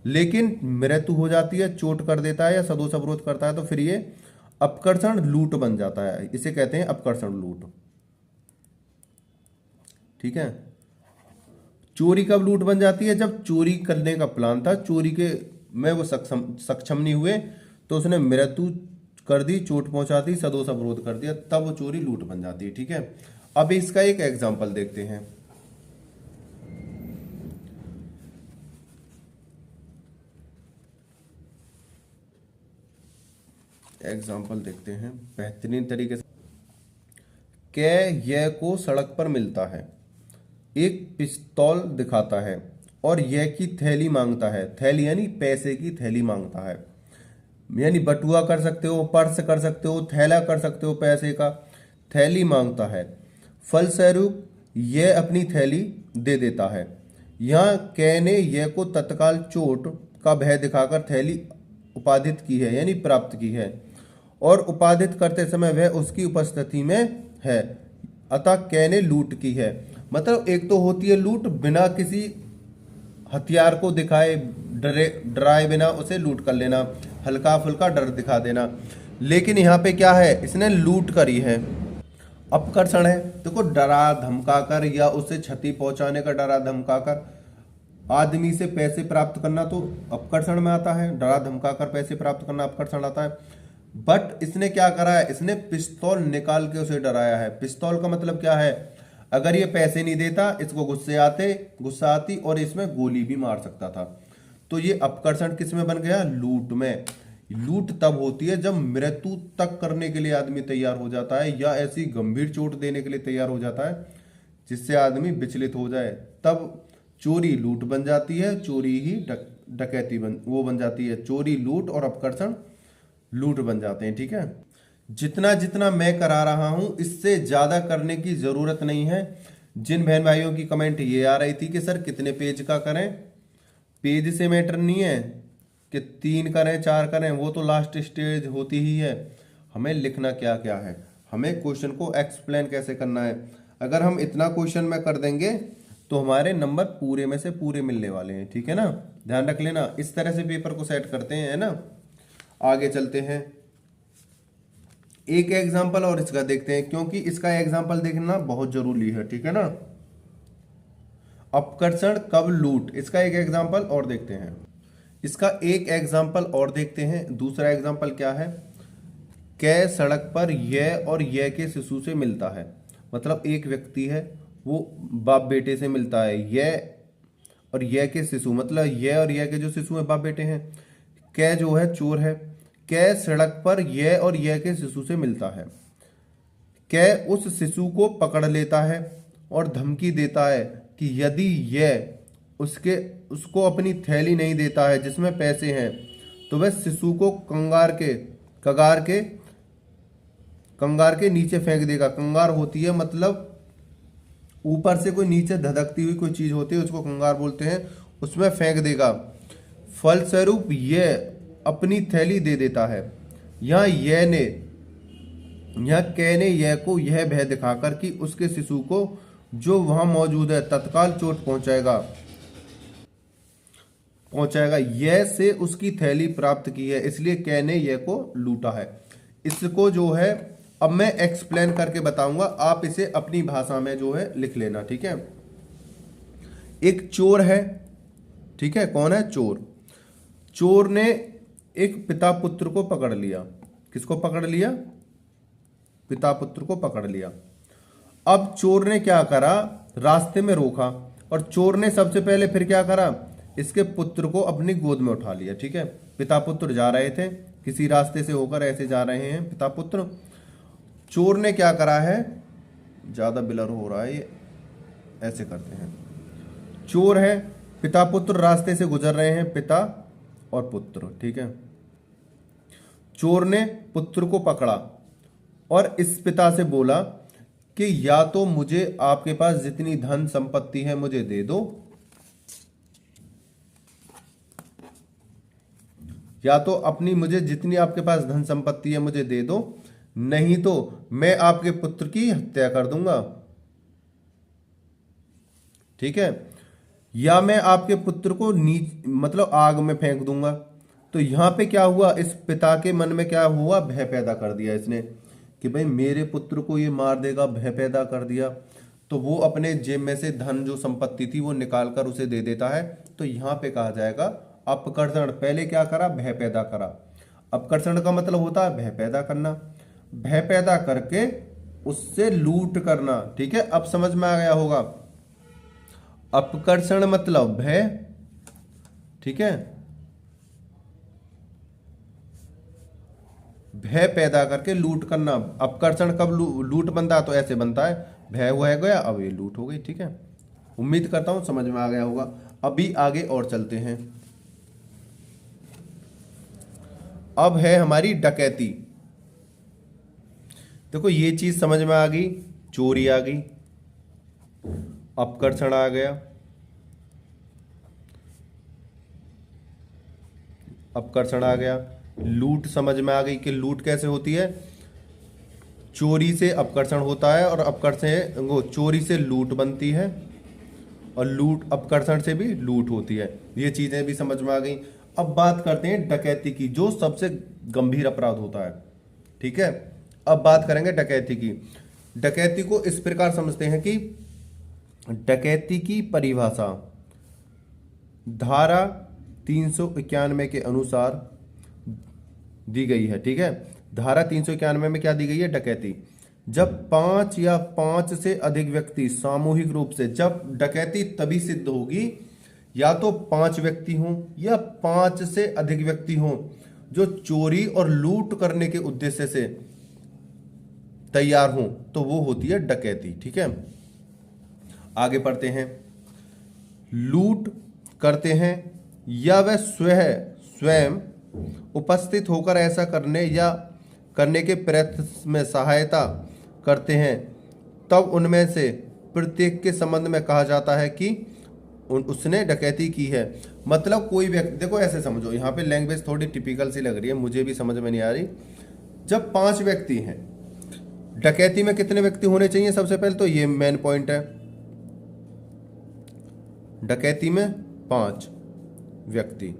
लेकिन मृत्यु हो जाती है, चोट कर देता है या सदोष अवरोध करता है, तो फिर ये अपकर्षण लूट बन जाता है। इसे कहते हैं अपकर्षण लूट। ठीक है। चोरी कब लूट बन जाती है, जब चोरी करने का प्लान था, चोरी के में वो सक्षम नहीं हुए, तो उसने मृत्यु कर दी, चोट पहुंचा दी, सदोष अवरोध कर दिया, तब वो चोरी लूट बन जाती है। ठीक है। अब इसका एक एग्जाम्पल देखते हैं। एग्जाम्पल देखते हैं बेहतरीन तरीके से। यह को सड़क पर मिलता है, एक पिस्तौल दिखाता है और यह की थैली मांगता है। थैली यानी पैसे की थैली मांगता है, यानी बटुआ कर सकते हो, पर्स कर सकते हो, थैला कर सकते हो, पैसे का थैली मांगता है। फलस्वरूप यह अपनी थैली दे देता है। यहाँ कै ने यह को तत्काल चोट का भय दिखाकर थैली उपादित की है, यानी प्राप्त की है, और उपादित करते समय वह उसकी उपस्थिति में है, अतः कै ने लूट की है। मतलब एक तो होती है लूट बिना किसी हथियार को दिखाए, डराए बिना उसे लूट कर लेना, हल्का फुल्का डर दिखा देना, लेकिन यहाँ पे क्या है, इसने लूट करी है। अपकर्षण है, देखो डरा धमका कर या उसे क्षति पहुंचाने का डरा धमका कर आदमी से पैसे प्राप्त करना तो अपकर्षण में आता है, डरा धमका कर पैसे प्राप्त करना अपकर्षण आता है। बट इसने क्या करा है, इसने पिस्तौल निकाल के उसे डराया है। पिस्तौल का मतलब क्या है, अगर ये पैसे नहीं देता इसको गुस्सा आती और इसमें गोली भी मार सकता था। तो ये अपकर्षण किस में बन गया, लूट में। लूट तब होती है जब मृत्यु तक करने के लिए आदमी तैयार हो जाता है, या ऐसी गंभीर चोट देने के लिए तैयार हो जाता है जिससे आदमी विचलित हो जाए, तब चोरी लूट बन जाती है। चोरी ही डकैती बन जाती है। चोरी लूट और अपकर्षण लूट बन जाते हैं। ठीक है। जितना जितना मैं करा रहा हूं इससे ज्यादा करने की जरूरत नहीं है। जिन बहन भाइयों की कमेंट ये आ रही थी कि सर कितने पेज का करें, पेज से मैटर नहीं है कि 3 करें 4 करें, वो तो लास्ट स्टेज होती ही है। हमें लिखना क्या क्या है, हमें क्वेश्चन को एक्सप्लेन कैसे करना है। अगर हम इतना क्वेश्चन में कर देंगे तो हमारे नंबर पूरे में से पूरे मिलने वाले हैं। ठीक है ना, ध्यान रख लेना। इस तरह से पेपर को सेट करते हैं, है ना। आगे चलते हैं, एक एग्जाम्पल और इसका देखते हैं, क्योंकि इसका एग्जाम्पल देखना बहुत जरूरी है। ठीक है ना। अपकर्षण कब लूट, इसका एक एग्जाम्पल और देखते हैं। इसका एक एग्जाम्पल और देखते हैं। दूसरा एग्जाम्पल क्या है, कै सड़क पर यह और यह के शिशु से मिलता है। मतलब एक व्यक्ति है, वो बाप बेटे से मिलता है। यह और यह के शिशु, मतलब यह और यह के जो शिशु है बाप बेटे हैं। कै जो है चोर है। कै सड़क पर यह और यह के शिशु से मिलता है। कै उस शिशु को पकड़ लेता है और धमकी देता है कि यदि यह उसको अपनी थैली नहीं देता है जिसमें पैसे हैं, तो वह शिशु को कंगार के नीचे फेंक देगा। कंगार होती है मतलब ऊपर से कोई नीचे धधकती हुई कोई चीज होती है, उसको कंगार बोलते हैं, उसमें फेंक देगा। फलस्वरूप यह अपनी थैली दे देता है। यहाँ कै ने यह को यह भय दिखाकर कि उसके शिशु को जो वहां मौजूद है तत्काल चोट पहुंचाएगा, यह से उसकी थैली प्राप्त की है, इसलिए कै ने यह को लूटा है। इसको जो है अब मैं एक्सप्लेन करके बताऊंगा, आप इसे अपनी भाषा में जो है लिख लेना। ठीक है। एक चोर है, ठीक है, कौन है, चोर। चोर ने एक पिता पुत्र को पकड़ लिया। किसको पकड़ लिया, पिता पुत्र को पकड़ लिया। अब चोर ने क्या करा, रास्ते में रोका, और चोर ने सबसे पहले फिर क्या करा, इसके पुत्र को अपनी गोद में उठा लिया। ठीक है। पिता पुत्र जा रहे थे, किसी रास्ते से होकर ऐसे जा रहे हैं पिता पुत्र। चोर ने क्या करा है, ज्यादा ब्लर हो रहा है ये, ऐसे करते हैं। चोर है, पिता पुत्र रास्ते से गुजर रहे हैं, पिता और पुत्र। ठीक है। चोर ने पुत्र को पकड़ा और इस पिता से बोला कि या तो मुझे आपके पास जितनी धन संपत्ति है मुझे दे दो, या तो अपनी मुझे जितनी आपके पास धन संपत्ति है मुझे दे दो, नहीं तो मैं आपके पुत्र की हत्या कर दूंगा। ठीक है, या मैं आपके पुत्र को मतलब आग में फेंक दूंगा। तो यहां पे क्या हुआ, इस पिता के मन में क्या हुआ, भय पैदा कर दिया इसने कि भाई मेरे पुत्र को ये मार देगा, भय पैदा कर दिया। तो वो अपने जेब में से धन जो संपत्ति थी वो निकाल कर उसे दे देता है। तो यहां पे कहा जाएगा अपकर्षण। पहले क्या करा, भय पैदा करा। अपकर्षण का मतलब होता है भय पैदा करना, भय पैदा करके उससे लूट करना। ठीक है, अब समझ में आ गया होगा। अपकर्षण मतलब भय, ठीक है, भय पैदा करके लूट करना। अपकर्षण कब लूट बनता है, तो ऐसे बनता है, भय हो गया, अब ये लूट हो गई। ठीक है, उम्मीद करता हूं समझ में आ गया होगा। अभी आगे और चलते हैं। अब है हमारी डकैती। देखो ये चीज समझ में आ गई, चोरी आ गई, अपकर्षण आ गया, अपकर्षण आ गया, लूट समझ में आ गई कि लूट कैसे होती है, चोरी से अपकर्षण होता है और अपकर्षण वो चोरी से लूट बनती है और लूट अपकर्षण से भी लूट होती है। ये चीजें भी समझ में आ गई। अब बात करते हैं डकैती की, जो सबसे गंभीर अपराध होता है। ठीक है, अब बात करेंगे डकैती की। डकैती को इस प्रकार समझते हैं कि डकैती की परिभाषा धारा 391 के अनुसार दी गई है। ठीक है, धारा 391 में क्या दी गई है, डकैती जब 5 या 5 से अधिक व्यक्ति सामूहिक रूप से, जब डकैती तभी सिद्ध होगी या तो 5 व्यक्ति हों या 5 से अधिक व्यक्ति हों जो चोरी और लूट करने के उद्देश्य से तैयार हों, तो वो होती है डकैती। ठीक है, आगे पढ़ते हैं। लूट करते हैं या वह स्वयं उपस्थित होकर ऐसा करने या करने के प्रयत्न में सहायता करते हैं, तब उनमें से प्रत्येक के संबंध में कहा जाता है कि उसने डकैती की है। मतलब कोई व्यक्ति, देखो ऐसे समझो, यहाँ पे लैंग्वेज थोड़ी टिपिकल सी लग रही है, मुझे भी समझ में नहीं आ रही। जब 5 व्यक्ति हैं, डकैती में कितने व्यक्ति होने चाहिए, सबसे पहले तो ये मेन पॉइंट है, डकैती में 5 व्यक्ति।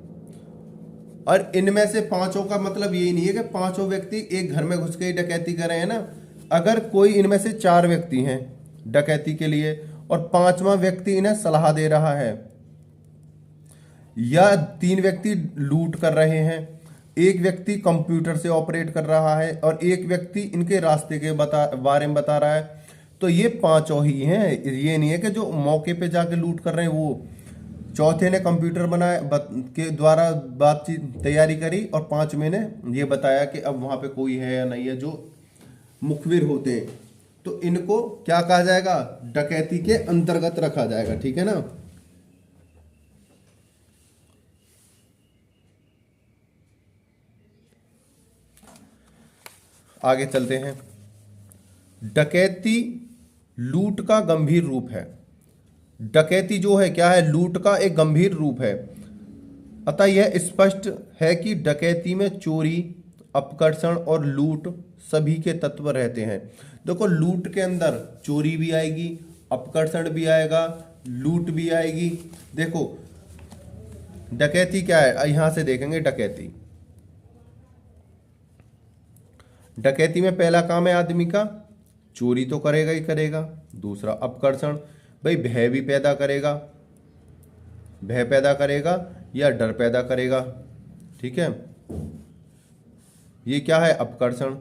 और इनमें से 5 का मतलब यही नहीं है कि 5 व्यक्ति एक घर में घुस के ही डकैती कर रहे हैं ना। अगर कोई इनमें से 4 व्यक्ति हैं डकैती के लिए और 5वां व्यक्ति इन्हें सलाह दे रहा है, या 3 व्यक्ति लूट कर रहे हैं, एक व्यक्ति कंप्यूटर से ऑपरेट कर रहा है और एक व्यक्ति इनके रास्ते के बारे में बता रहा है, तो ये 5 ही हैं। ये नहीं है कि जो मौके पे जाके लूट कर रहे हैं वो, चौथे ने कंप्यूटर बनाया के द्वारा बातचीत तैयारी करी और 5वें ने ये बताया कि अब वहां पे कोई है या नहीं है, जो मुखबिर होते हैं, तो इनको क्या कहा जाएगा, डकैती के अंतर्गत रखा जाएगा। ठीक है ना। आगे चलते हैं। डकैती लूट का गंभीर रूप है। डकैती जो है क्या है, लूट का एक गंभीर रूप है। अतः यह स्पष्ट है कि डकैती में चोरी, अपकर्षण और लूट सभी के तत्व रहते हैं। देखो लूट के अंदर चोरी भी आएगी, अपकर्षण भी आएगा, लूट भी आएगी। देखो डकैती क्या है, यहां से देखेंगे डकैती। डकैती में पहला काम है आदमी का, चोरी तो करेगा ही करेगा। दूसरा अपकर्षण, भाई भय भी पैदा करेगा, भय पैदा करेगा या डर पैदा करेगा। ठीक है, ये क्या है, अपकर्षण।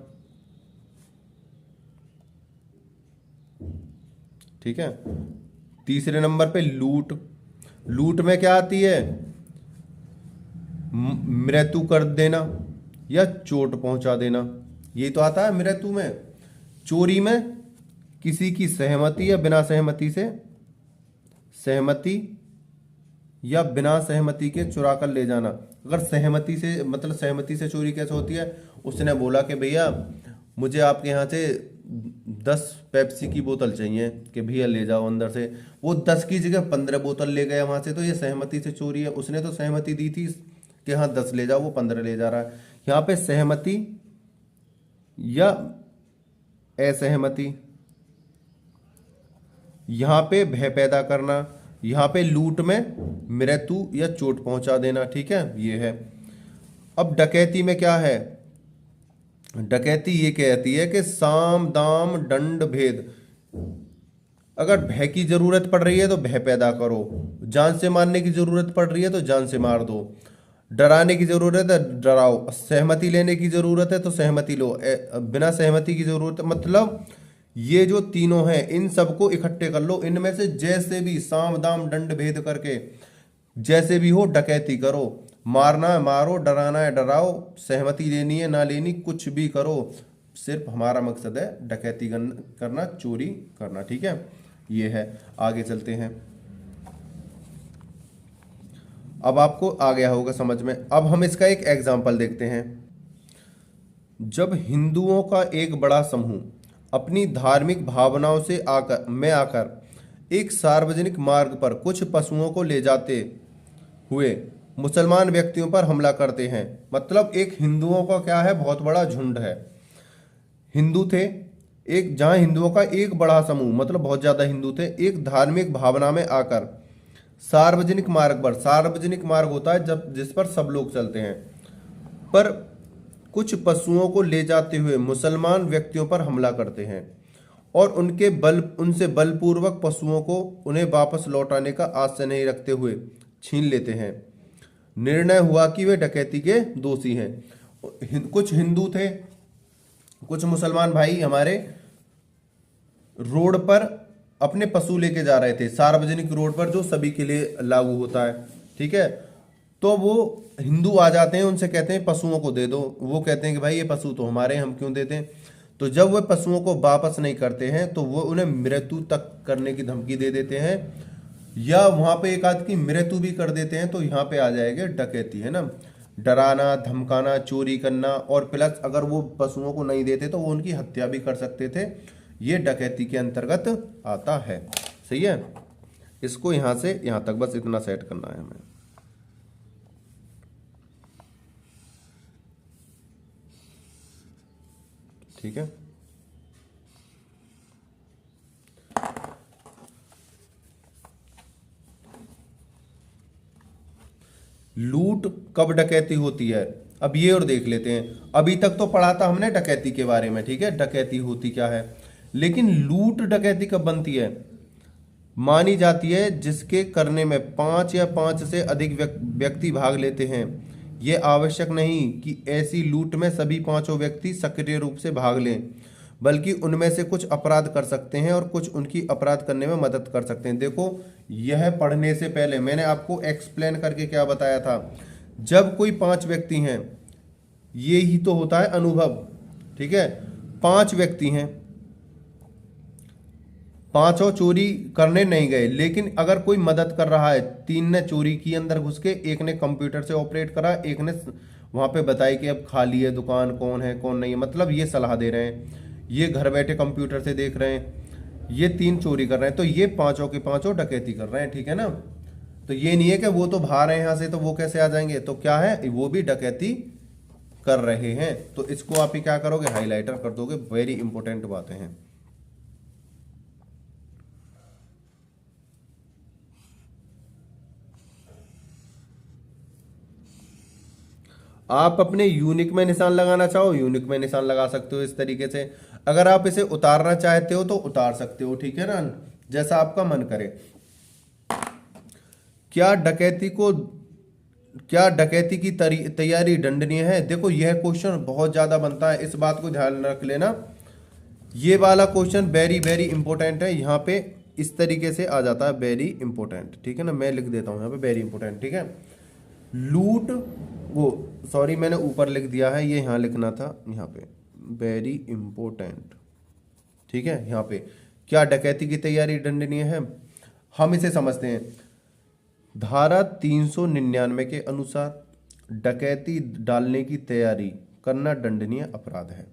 ठीक है, तीसरे नंबर पे लूट। लूट में क्या आती है, मृत्यु कर देना या चोट पहुंचा देना, ये तो आता है मृत्यु में। चोरी में किसी की सहमति या बिना सहमति से, सहमति या बिना सहमति के चुरा कर ले जाना। अगर सहमति से, मतलब सहमति से चोरी कैसे होती है, उसने बोला कि भैया मुझे आपके यहाँ से 10 पेप्सी की बोतल चाहिए कि भैया ले जाओ अंदर से, वो 10 की जगह 15 बोतल ले गया वहां से, तो ये सहमति से चोरी है। उसने तो सहमति दी थी कि हाँ 10 ले जाओ, वो 15 ले जा रहा है। यहाँ पे सहमति या असहमति, यहाँ पे भय पैदा करना, यहाँ पे लूट में मृत्यु या चोट पहुंचा देना, ठीक है, ये है। अब डकैती में क्या है, डकैती ये कहती है कि साम दाम दंड भेद, अगर भय की जरूरत पड़ रही है तो भय पैदा करो, जान से मारने की जरूरत पड़ रही है तो जान से मार दो, डराने की जरूरत है डराओ, सहमति लेने की जरूरत है तो सहमति लो, बिना सहमति की जरूरत, मतलब ये जो तीनों हैं इन सबको इकट्ठे कर लो, इनमें से जैसे भी साम दाम दंड भेद करके जैसे भी हो डकैती करो, मारना है मारो, डराना है डराओ, सहमति लेनी है ना लेनी, कुछ भी करो, सिर्फ हमारा मकसद है डकैती करना, चोरी करना, ठीक है, ये है। आगे चलते हैं, अब आपको आ गया होगा समझ में। अब हम इसका एक एग्जाम्पल देखते हैं। जब हिंदुओं का एक बड़ा समूह अपनी धार्मिक भावनाओं से आकर एक सार्वजनिक मार्ग पर कुछ पशुओं को ले जाते हुए मुसलमान व्यक्तियों पर हमला करते हैं, मतलब एक हिंदुओं का क्या है, बहुत बड़ा झुंड है, हिंदू थे, एक जहां हिंदुओं का एक बड़ा समूह मतलब बहुत ज्यादा हिंदू थे, एक धार्मिक भावना में आकर सार्वजनिक मार्ग पर, सार्वजनिक मार्ग होता है जब जिस पर सब लोग चलते हैं, पर कुछ पशुओं को ले जाते हुए मुसलमान व्यक्तियों पर हमला करते हैं और उनसे बलपूर्वक पशुओं को उन्हें वापस लौटाने का आशय नहीं रखते हुए छीन लेते हैं। निर्णय हुआ कि वे डकैती के दोषी हैं। कुछ हिंदू थे, कुछ मुसलमान भाई हमारे रोड पर अपने पशु लेके जा रहे थे, सार्वजनिक रोड पर जो सभी के लिए लागू होता है, ठीक है। तो वो हिंदू आ जाते हैं, उनसे कहते हैं पशुओं को दे दो, वो कहते हैं कि भाई ये पशु तो हमारे हैं, हम क्यों देते हैं। तो जब वो पशुओं को वापस नहीं करते हैं तो वो उन्हें मृत्यु तक करने की धमकी दे देते हैं, या वहां पे एक आध की मृत्यु भी कर देते हैं। तो यहाँ पे आ जाएगा डकैती, है ना, डराना, धमकाना, चोरी करना, और प्लस अगर वो पशुओं को नहीं देते तो वो उनकी हत्या भी कर सकते थे, ये डकैती के अंतर्गत आता है। सही है, इसको यहां से यहां तक बस इतना सेट करना है हमें। ठीक है, लूट कब डकैती होती है, अब ये और देख लेते हैं। अभी तक तो पढ़ा था हमने डकैती के बारे में, ठीक है, डकैती होती क्या है, लेकिन लूट डकैती कब बनती है, मानी जाती है जिसके करने में 5 या 5 से अधिक व्यक्ति भाग लेते हैं। ये आवश्यक नहीं कि ऐसी लूट में सभी 5 व्यक्ति सक्रिय रूप से भाग लें, बल्कि उनमें से कुछ अपराध कर सकते हैं और कुछ उनकी अपराध करने में मदद कर सकते हैं। देखो, यह पढ़ने से पहले मैंने आपको एक्सप्लेन करके क्या बताया था, जब कोई 5 व्यक्ति हैं, ये ही तो होता है अनुभव, ठीक है। 5 व्यक्ति हैं, पांचों चोरी करने नहीं गए, लेकिन अगर कोई मदद कर रहा है, 3 ने चोरी की अंदर घुस के, एक ने कंप्यूटर से ऑपरेट करा, एक ने वहां पे बताई कि अब खाली है दुकान, कौन है कौन नहीं है, मतलब ये सलाह दे रहे हैं, ये घर बैठे कंप्यूटर से देख रहे हैं, ये 3 चोरी कर रहे हैं, तो ये 5 के 5 डकैती कर रहे हैं, ठीक है ना। तो ये नहीं है कि वो तो बाहर है यहां से तो वो कैसे आ जाएंगे, तो क्या है, वो भी डकैती कर रहे हैं। तो इसको आप ही क्या करोगे, हाईलाइटर कर दोगे, वेरी इंपॉर्टेंट बातें हैं। आप अपने यूनिक में निशान लगाना चाहो, यूनिक में निशान लगा सकते हो इस तरीके से। अगर आप इसे उतारना चाहते हो तो उतार सकते हो, ठीक है ना, जैसा आपका मन करे। क्या डकैती की तैयारी दंडनीय है, देखो यह क्वेश्चन बहुत ज्यादा बनता है, इस बात को ध्यान रख लेना। ये वाला क्वेश्चन वेरी वेरी इंपॉर्टेंट है, यहाँ पे इस तरीके से आ जाता है, वेरी इंपॉर्टेंट, ठीक है ना, मैं लिख देता हूं यहाँ पे वेरी इंपॉर्टेंट, ठीक है। लूट, वो सॉरी मैंने ऊपर लिख दिया है, ये यहाँ लिखना था, यहाँ पे वेरी इंपॉर्टेंट, ठीक है। यहाँ पे क्या डकैती की तैयारी दंडनीय है, हम इसे समझते हैं। धारा 399 के अनुसार डकैती डालने की तैयारी करना दंडनीय अपराध है।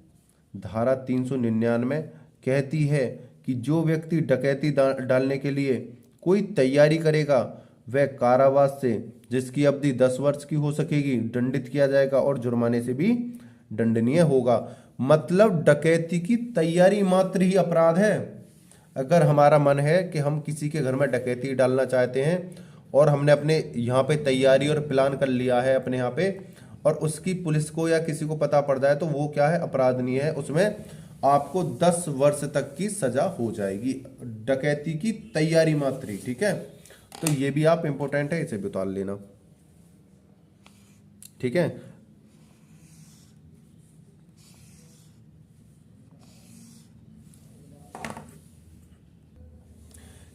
धारा 399 कहती है कि जो व्यक्ति डकैती डालने के लिए कोई तैयारी करेगा वह कारावास से, जिसकी अवधि 10 वर्ष की हो सकेगी, दंडित किया जाएगा और जुर्माने से भी दंडनीय होगा। मतलब डकैती की तैयारी मात्र ही अपराध है। अगर हमारा मन है कि हम किसी के घर में डकैती डालना चाहते हैं और हमने अपने यहाँ पे तैयारी और प्लान कर लिया है अपने यहाँ पे, और उसकी पुलिस को या किसी को पता पड़ जाए तो वो क्या है, अपराधनीय है। उसमें आपको 10 वर्ष तक की सजा हो जाएगी, डकैती की तैयारी मात्र ही। ठीक है, तो ये भी आप इंपॉर्टेंट है, इसे भी उतार लेना। ठीक है,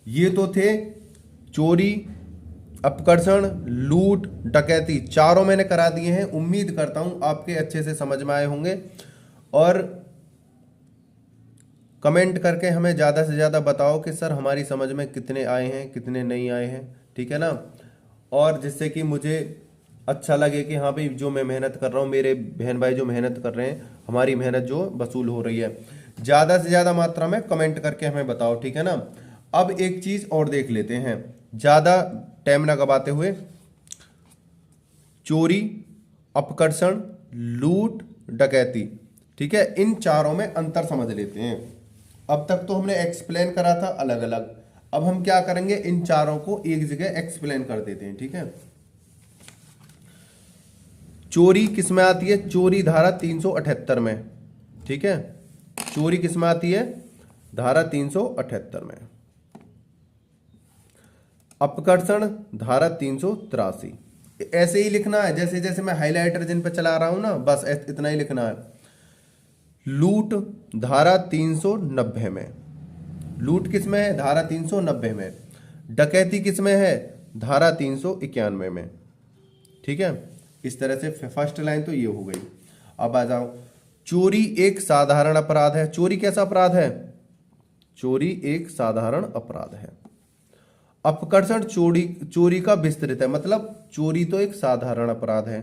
ये तो थे चोरी, अपकर्षण, लूट, डकैती, चारों मैंने करा दिए हैं। उम्मीद करता हूं आपके अच्छे से समझ में आए होंगे, और कमेंट करके हमें ज़्यादा से ज़्यादा बताओ कि सर हमारी समझ में कितने आए हैं, कितने नहीं आए हैं। ठीक है ना, और जिससे कि मुझे अच्छा लगे कि हाँ भाई जो मैं मेहनत कर रहा हूँ, मेरे बहन भाई जो मेहनत कर रहे हैं, हमारी मेहनत जो वसूल हो रही है। ज़्यादा से ज़्यादा मात्रा में कमेंट करके हमें बताओ। ठीक है ना, अब एक चीज़ और देख लेते हैं ज़्यादा टाइम ना गवाते हुए। चोरी, अपकर्षण, लूट, डकैती, ठीक है, इन चारों में अंतर समझ लेते हैं। अब तक तो हमने एक्सप्लेन करा था अलग अलग, अब हम क्या करेंगे, इन चारों को एक जगह एक्सप्लेन कर देते हैं। ठीक है, चोरी किस में आती है, चोरी धारा 378 में। ठीक है, चोरी किस में आती है, धारा 378 में। अपकर्षण धारा 383। ऐसे ही लिखना है, जैसे जैसे मैं हाइलाइटर जिन पे चला रहा हूं ना, बस इतना ही लिखना है। लूट धारा 390 में, लूट किस में है, धारा 390 में। डकैती किस में है, धारा 391 में। ठीक है, इस तरह से फर्स्ट लाइन तो ये हो गई। अब आ जाओ, चोरी एक साधारण अपराध है। चोरी कैसा अपराध है, चोरी एक साधारण अपराध है। अपकर्षण चोरी का विस्तृत है, मतलब चोरी तो एक साधारण अपराध है।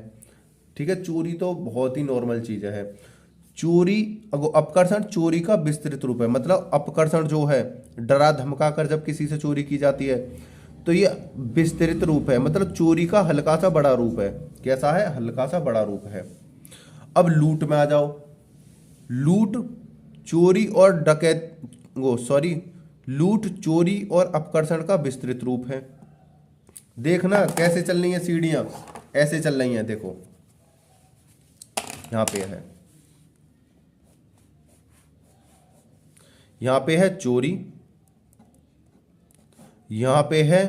ठीक है, चोरी तो बहुत ही नॉर्मल चीज है। चोरी, अपकर्षण चोरी का विस्तृत रूप है, मतलब अपकर्षण जो है डरा धमका कर जब किसी से चोरी की जाती है तो ये विस्तृत रूप है, मतलब चोरी का हल्का सा बड़ा रूप है। कैसा है, हल्का सा बड़ा रूप है। अब लूट में आ जाओ। लूट चोरी और लूट चोरी और अपकर्षण का विस्तृत रूप है। देखना कैसे चल रही है सीढ़ियां, ऐसे चल रही हैं, देखो यहां पे है, यहां पे है चोरी, यहां पे है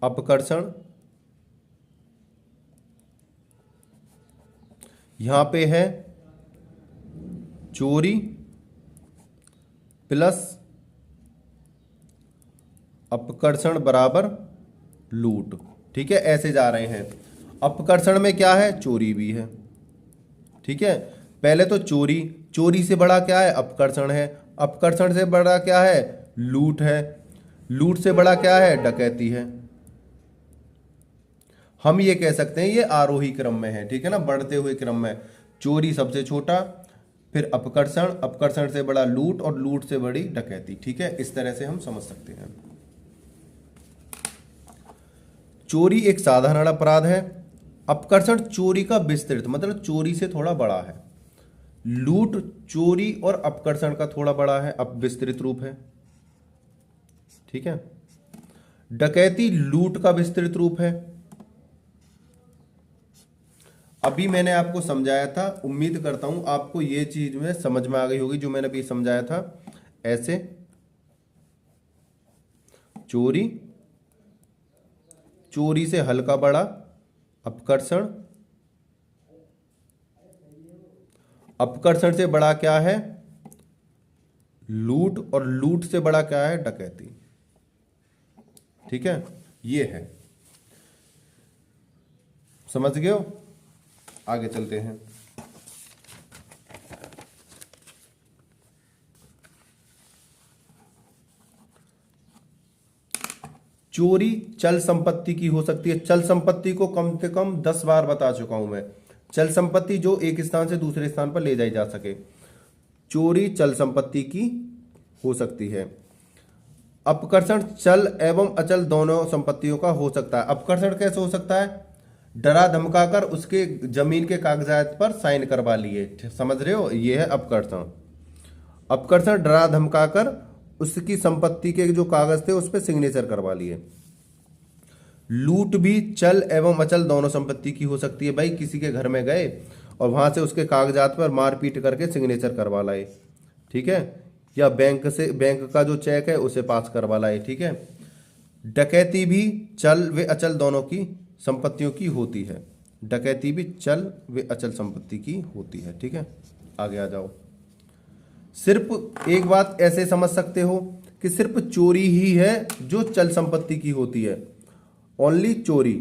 अपकर्षण, यहां पे है चोरी प्लस अपकर्षण बराबर लूट। ठीक है, ऐसे जा रहे हैं। अपकर्षण में क्या है, चोरी भी है। ठीक है, पहले तो चोरी, चोरी से बड़ा क्या है, अपकर्षण है। अपकर्षण से बड़ा क्या है, लूट है। लूट से बड़ा क्या है, डकैती है। हम ये कह सकते हैं ये आरोही क्रम में है। ठीक है ना, बढ़ते हुए क्रम में। चोरी सबसे छोटा, फिर अपकर्षण, अपकर्षण से बड़ा लूट, और लूट से बड़ी डकैती। ठीक है, इस तरह से हम समझ सकते हैं। चोरी एक साधारण अपराध है। अपकर्षण चोरी का विस्तृत, मतलब चोरी से थोड़ा बड़ा है। लूट चोरी और अपकर्षण का थोड़ा बड़ा है, अब विस्तृत रूप है। ठीक है, डकैती लूट का विस्तृत रूप है। अभी मैंने आपको समझाया था, उम्मीद करता हूं आपको ये चीज में समझ में आ गई होगी जो मैंने अभी समझाया था। ऐसे चोरी, चोरी से हल्का बड़ा अपकर्षण, अपकर्षण से बड़ा क्या है, लूट, और लूट से बड़ा क्या है, डकैती। ठीक है, ये है, समझ गए हो। आगे चलते हैं। चोरी चल संपत्ति की हो सकती है। चल संपत्ति को कम से कम 10 बार बता चुका हूं मैं। चल संपत्ति जो एक स्थान से दूसरे स्थान पर ले जाई जा सके, चोरी चल संपत्ति की हो सकती है। अपकर्षण चल एवं अचल दोनों संपत्तियों का हो सकता है। अपकर्षण कैसे हो सकता है? डरा धमकाकर उसके जमीन के कागजात पर साइन करवा लिए, समझ रहे हो, ये है अपकर्षण। अपकर्षण डरा धमकाकर उसकी संपत्ति के जो कागज थे उस पर सिग्नेचर करवा लिए। लूट भी चल एवं अचल दोनों संपत्ति की हो सकती है। भाई किसी के घर में गए और वहां से उसके कागजात पर मारपीट करके सिग्नेचर करवा लाए, ठीक है, या बैंक का जो चेक है उसे पास करवा लाए, ठीक है। डकैती भी चल व अचल दोनों की संपत्तियों की होती है। डकैती भी चल व अचल संपत्ति की होती है, ठीक है। आगे आ जाओ। सिर्फ एक बात ऐसे समझ सकते हो कि सिर्फ चोरी ही है जो चल संपत्ति की होती है। ओनली चोरी,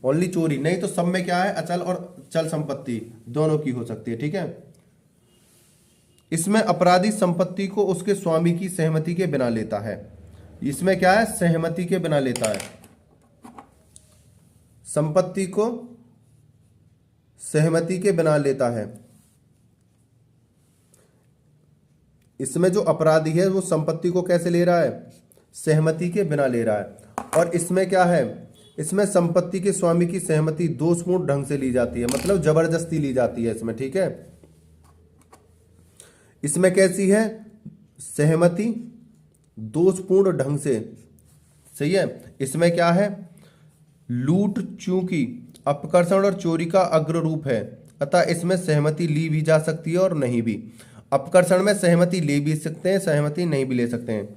ओनली चोरी, नहीं तो सब में क्या है, अचल और चल संपत्ति दोनों की हो सकती है, ठीक है। इसमें अपराधी संपत्ति को उसके स्वामी की सहमति के बिना लेता है। इसमें क्या है, सहमति के बिना लेता है, संपत्ति को सहमति के बिना लेता है। इसमें जो अपराधी है वो संपत्ति को कैसे ले रहा है, सहमति के बिना ले रहा है। और इसमें क्या है, इसमें संपत्ति के स्वामी की सहमति दोषपूर्ण ढंग से ली जाती है, मतलब जबरदस्ती ली जाती है इसमें, ठीक है। इसमें कैसी है, सहमति दोषपूर्ण ढंग से, सही है। इसमें क्या है, लूट चूंकि अपकर्षण और चोरी का अग्र रूप है अतः इसमें सहमति ली भी जा सकती है और नहीं भी। अपकर्षण में सहमति ले भी सकते हैं, सहमति नहीं भी ले सकते हैं।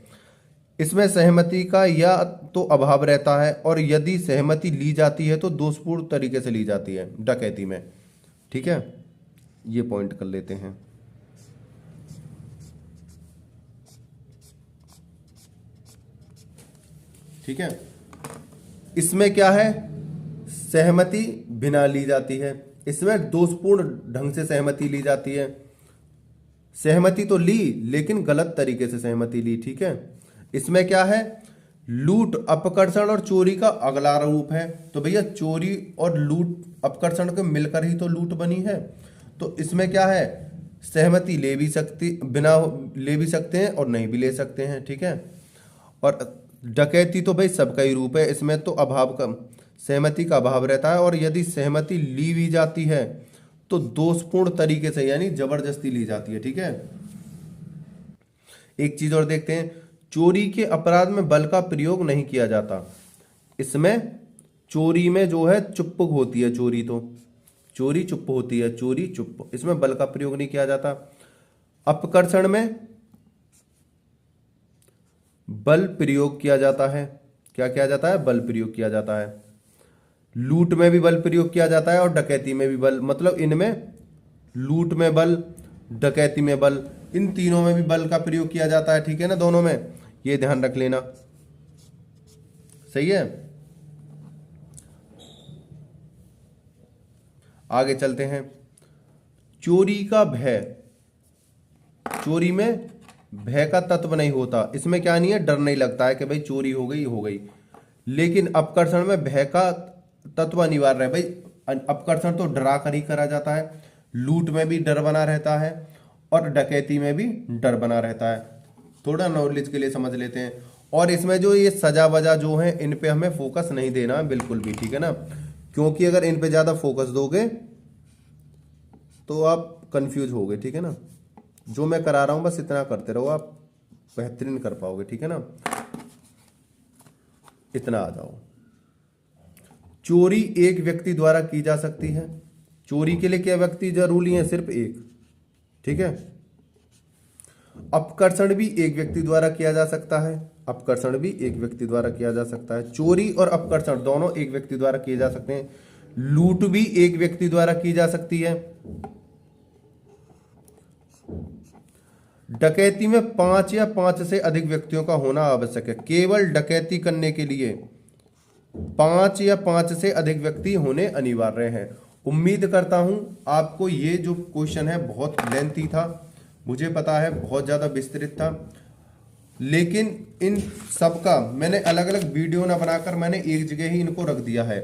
इसमें सहमति का या तो अभाव रहता है और यदि सहमति ली जाती है तो दोषपूर्ण तरीके से ली जाती है डकैती में, ठीक है। ये पॉइंट कर लेते हैं। ठीक है, इसमें क्या है, सहमति बिना ली जाती है। इसमें दोषपूर्ण ढंग से सहमति ली जाती है। सहमति तो ली लेकिन गलत तरीके से सहमति ली, ठीक है। इसमें क्या है, लूट अपकर्षण और चोरी का अगला रूप है। तो भैया चोरी और लूट अपकर्षण के मिलकर ही तो लूट बनी है। तो इसमें क्या है, सहमति ले भी सकती, बिना ले भी सकते हैं और नहीं भी ले सकते हैं, ठीक है। और डकैती तो भाई सबका ही रूप है, इसमें तो अभाव का, सहमति का अभाव रहता है और यदि सहमति ली भी जाती है तो दोषपूर्ण तरीके से यानी जबरदस्ती ली जाती है, ठीक है। एक चीज और देखते हैं, चोरी के अपराध में बल का प्रयोग नहीं किया जाता। इसमें चोरी में जो है चुप होती है, चोरी तो चोरी चुप होती है, चोरी चुप, इसमें बल का प्रयोग नहीं किया जाता। अपकर्षण में बल प्रयोग किया जाता है। क्या किया जाता है, बल प्रयोग किया जाता है। लूट में भी बल प्रयोग किया जाता है और डकैती में भी बल, मतलब इनमें लूट में बल, डकैती में बल, इन तीनों में भी बल का प्रयोग किया जाता है, ठीक है ना, दोनों में, ये ध्यान रख लेना, सही है। आगे चलते हैं। चोरी का भय, चोरी में भय का तत्व नहीं होता। इसमें क्या नहीं है, डर नहीं लगता है कि भाई चोरी हो गई। लेकिन अपकर्षण में भय का तत्व अनिवार्य है। भाई अपकर्षण तो डरा कर ही करा जाता है, लूट में भी डर बना रहता है और डकैती में भी डर बना रहता है। थोड़ा नॉलेज के लिए समझ लेते हैं। और इसमें जो ये सजा वजा जो है इन पे हमें फोकस नहीं देना है बिल्कुल भी, ठीक है ना, क्योंकि अगर इन पे ज्यादा फोकस दोगे तो आप कंफ्यूज होगे, ठीक है ना। जो मैं करा रहा हूं बस इतना करते रहो, आप बेहतरीन कर पाओगे, ठीक है ना। इतना आ जाओ। चोरी एक व्यक्ति द्वारा की जा सकती है। चोरी के लिए क्या व्यक्ति जरूरी है, सिर्फ एक, ठीक है। अपकर्षण भी एक व्यक्ति द्वारा किया जा सकता है। अपकर्षण भी एक व्यक्ति द्वारा किया जा सकता है। चोरी और अपकर्षण दोनों एक व्यक्ति द्वारा किए जा सकते हैं। लूट भी एक व्यक्ति द्वारा की जा सकती है। डकैती में 5 या 5 से अधिक व्यक्तियों का होना आवश्यक है। केवल डकैती करने के लिए 5 या 5 से अधिक व्यक्ति होने अनिवार्य हैं। उम्मीद करता हूं आपको ये जो क्वेश्चन है बहुत लेंथी था, मुझे पता है बहुत ज्यादा विस्तृत था, लेकिन इन सब का मैंने अलग अलग वीडियो ना बनाकर मैंने एक जगह ही इनको रख दिया है।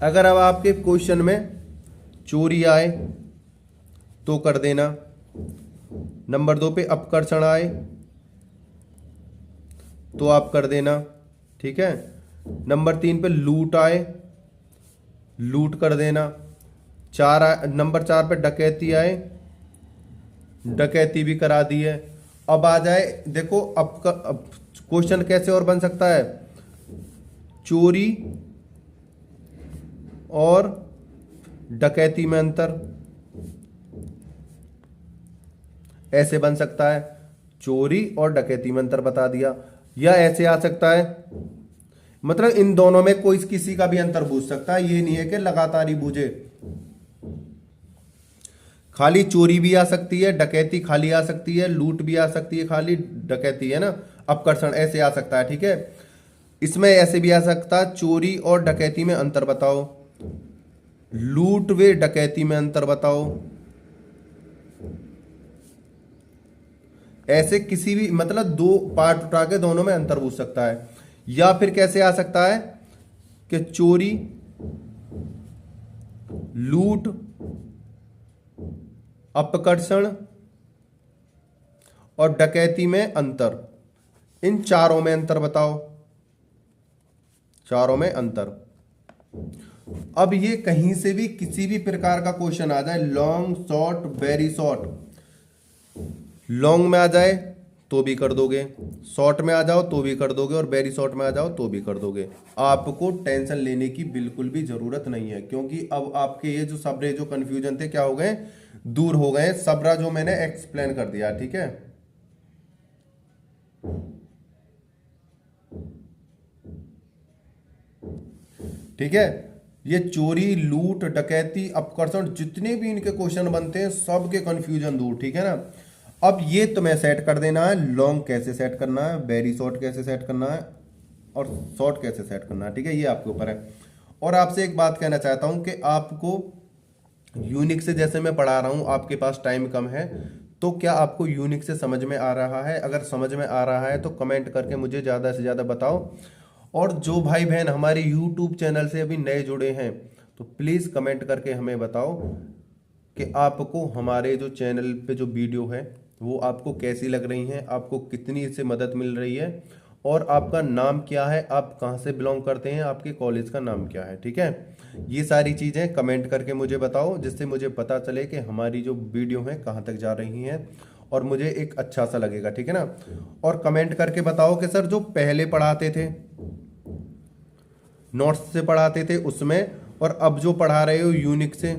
अगर अब आपके क्वेश्चन में चोरी आए तो कर देना, नंबर 2 पे अपकर्षण आए तो आप कर देना, ठीक है। नंबर 3 पे लूट आए, लूट कर देना। नंबर 4 पे डकैती आए, डकैती भी करा दी है। अब आ जाए, देखो अब क्वेश्चन कैसे और बन सकता है, चोरी और डकैती में अंतर, ऐसे बन सकता है, चोरी और डकैती में अंतर बता दिया। या ऐसे आ सकता है, मतलब इन दोनों में कोई किसी का भी अंतर पूछ सकता है, ये नहीं है कि लगातार ही पूछे। खाली चोरी भी आ सकती है, डकैती खाली आ सकती है, लूट भी आ सकती है, खाली डकैती है ना, अपकर्षण ऐसे आ सकता है, ठीक है। इसमें ऐसे भी आ सकता है, चोरी और डकैती में अंतर बताओ, लूट व डकैती में अंतर बताओ। ऐसे किसी भी, मतलब दो पार्ट उठा के दोनों में अंतर पूछ सकता है। या फिर कैसे आ सकता है कि चोरी, लूट, अपकर्षण और डकैती में अंतर, इन चारों में अंतर बताओ, चारों में अंतर। अब ये कहीं से भी किसी भी प्रकार का क्वेश्चन आ जाए, long, short, very short, long में आ जाए तो भी कर दोगे, शॉर्ट में आ जाओ तो भी कर दोगे, और वेरी शॉर्ट में आ जाओ तो भी कर दोगे। आपको टेंशन लेने की बिल्कुल भी जरूरत नहीं है, क्योंकि अब आपके ये जो सबरे जो कंफ्यूजन थे क्या हो गए, दूर हो गए। सबरा जो मैंने एक्सप्लेन कर दिया, ठीक है। ठीक है, ये चोरी, लूट, डकैती, अपकर्षण, जितने भी इनके क्वेश्चन बनते हैं सबके कंफ्यूजन दूर, ठीक है ना। अब ये तुम्हें सेट कर देना है, लॉन्ग कैसे सेट करना है, वेरी शॉर्ट कैसे सेट करना है, और शॉर्ट कैसे सेट करना है, ठीक है, ये आपके ऊपर है। और आपसे एक बात कहना चाहता हूं कि आपको यूनिक से, जैसे मैं पढ़ा रहा हूं, आपके पास टाइम कम है, तो क्या आपको यूनिक से समझ में आ रहा है? अगर समझ में आ रहा है तो कमेंट करके मुझे ज़्यादा से ज़्यादा बताओ। और जो भाई बहन हमारे यूट्यूब चैनल से अभी नए जुड़े हैं, तो प्लीज़ कमेंट करके हमें बताओ कि आपको हमारे जो चैनल पे जो वीडियो है वो आपको कैसी लग रही हैं, आपको कितनी इससे मदद मिल रही है, और आपका नाम क्या है, आप कहाँ से बिलोंग करते हैं, आपके कॉलेज का नाम क्या है, ठीक है। ये सारी चीज़ें कमेंट करके मुझे बताओ, जिससे मुझे पता चले कि हमारी जो वीडियो है कहाँ तक जा रही हैं, और मुझे एक अच्छा सा लगेगा, ठीक है ना। और कमेंट करके बताओ कि सर जो पहले पढ़ाते थे, नोट्स से पढ़ाते थे उसमें, और अब जो पढ़ा रहे हो यूनिक से,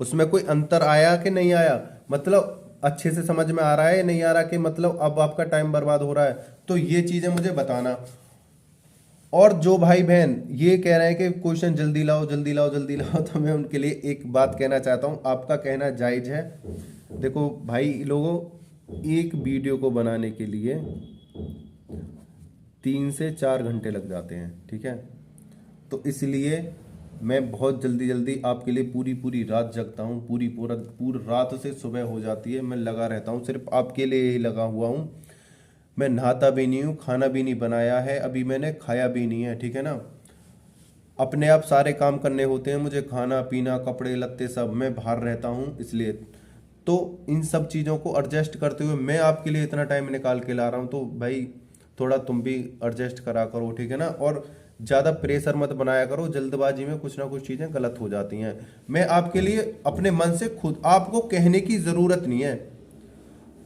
उसमें कोई अंतर आया कि नहीं आया, मतलब अच्छे से समझ में आ रहा है या नहीं आ रहा, कि मतलब अब आपका टाइम बर्बाद हो रहा है, तो ये चीजें मुझे बताना। और जो भाई बहन ये कह रहे हैं कि क्वेश्चन जल्दी लाओ जल्दी लाओ जल्दी लाओ, तो मैं उनके लिए एक बात कहना चाहता हूँ, आपका कहना जायज है। देखो भाई लोगों, एक वीडियो को बनाने के लिए 3 से 4 घंटे लग जाते हैं, ठीक है। तो इसलिए मैं बहुत जल्दी जल्दी आपके लिए पूरी पूरी रात जगता हूँ, पूरी रात से सुबह हो जाती है, मैं लगा रहता हूँ, सिर्फ आपके लिए ही लगा हुआ हूँ। मैं नहाता भी नहीं हूँ, खाना भी नहीं बनाया है, अभी मैंने खाया भी नहीं है, ठीक है ना। अपने आप सारे काम करने होते हैं मुझे, खाना पीना कपड़े लत्ते सब, मैं बाहर रहता हूँ इसलिए। तो इन सब चीज़ों को एडजस्ट करते हुए मैं आपके लिए इतना टाइम निकाल के ला रहा हूँ, तो भाई थोड़ा तुम भी एडजस्ट करा करो, ठीक है ना। और ज़्यादा प्रेशर मत बनाया करो, जल्दबाजी में कुछ ना कुछ चीज़ें गलत हो जाती हैं। मैं आपके लिए अपने मन से खुद, आपको कहने की ज़रूरत नहीं है,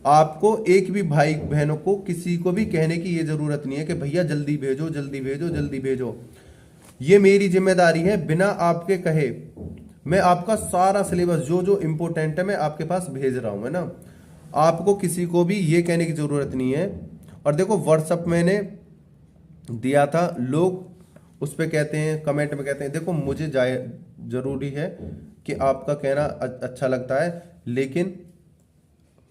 आपको एक भी भाई बहनों को किसी को भी कहने की ये ज़रूरत नहीं है कि भैया जल्दी भेजो जल्दी भेजो जल्दी भेजो। ये मेरी जिम्मेदारी है, बिना आपके कहे मैं आपका सारा सिलेबस जो जो इम्पोर्टेंट है मैं आपके पास भेज रहा हूँ, है ना। आपको किसी को भी ये कहने की ज़रूरत नहीं है। और देखो व्हाट्सअप मैंने दिया था, लोग उस पर कहते हैं, कमेंट में कहते हैं, देखो मुझे जाए ज़रूरी है कि आपका कहना अच्छा लगता है, लेकिन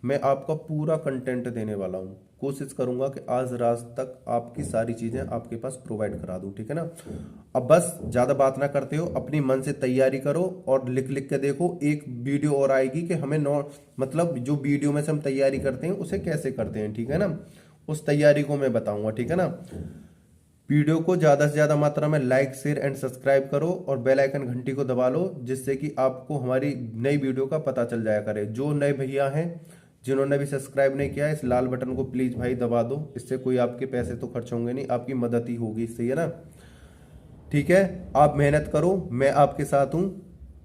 मैं आपका पूरा कंटेंट देने वाला हूँ, कोशिश करूंगा कि आज रात तक आपकी सारी चीज़ें आपके पास प्रोवाइड करा दूं, ठीक है ना। अब बस ज़्यादा बात ना करते हो, अपनी मन से तैयारी करो और लिख लिख के देखो। एक वीडियो और आएगी कि हमें मतलब जो वीडियो में से हम तैयारी करते हैं उसे कैसे करते हैं, ठीक है ना। उस तैयारी को मैं बताऊंगा, ठीक है ना। वीडियो को ज़्यादा से ज़्यादा मात्रा में लाइक शेयर एंड सब्सक्राइब करो, और बेल आइकन घंटी को दबा लो, जिससे कि आपको हमारी नई वीडियो का पता चल जाया करे। जो नए भैया हैं जिन्होंने अभी सब्सक्राइब नहीं किया इस लाल बटन को प्लीज भाई दबा दो, इससे कोई आपके पैसे तो खर्च होंगे नहीं, आपकी मदद ही होगी इससे, है ना। ठीक है, आप मेहनत करो, मैं आपके साथ हूं।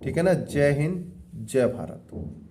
ठीक है ना। जय हिंद, जय भारत।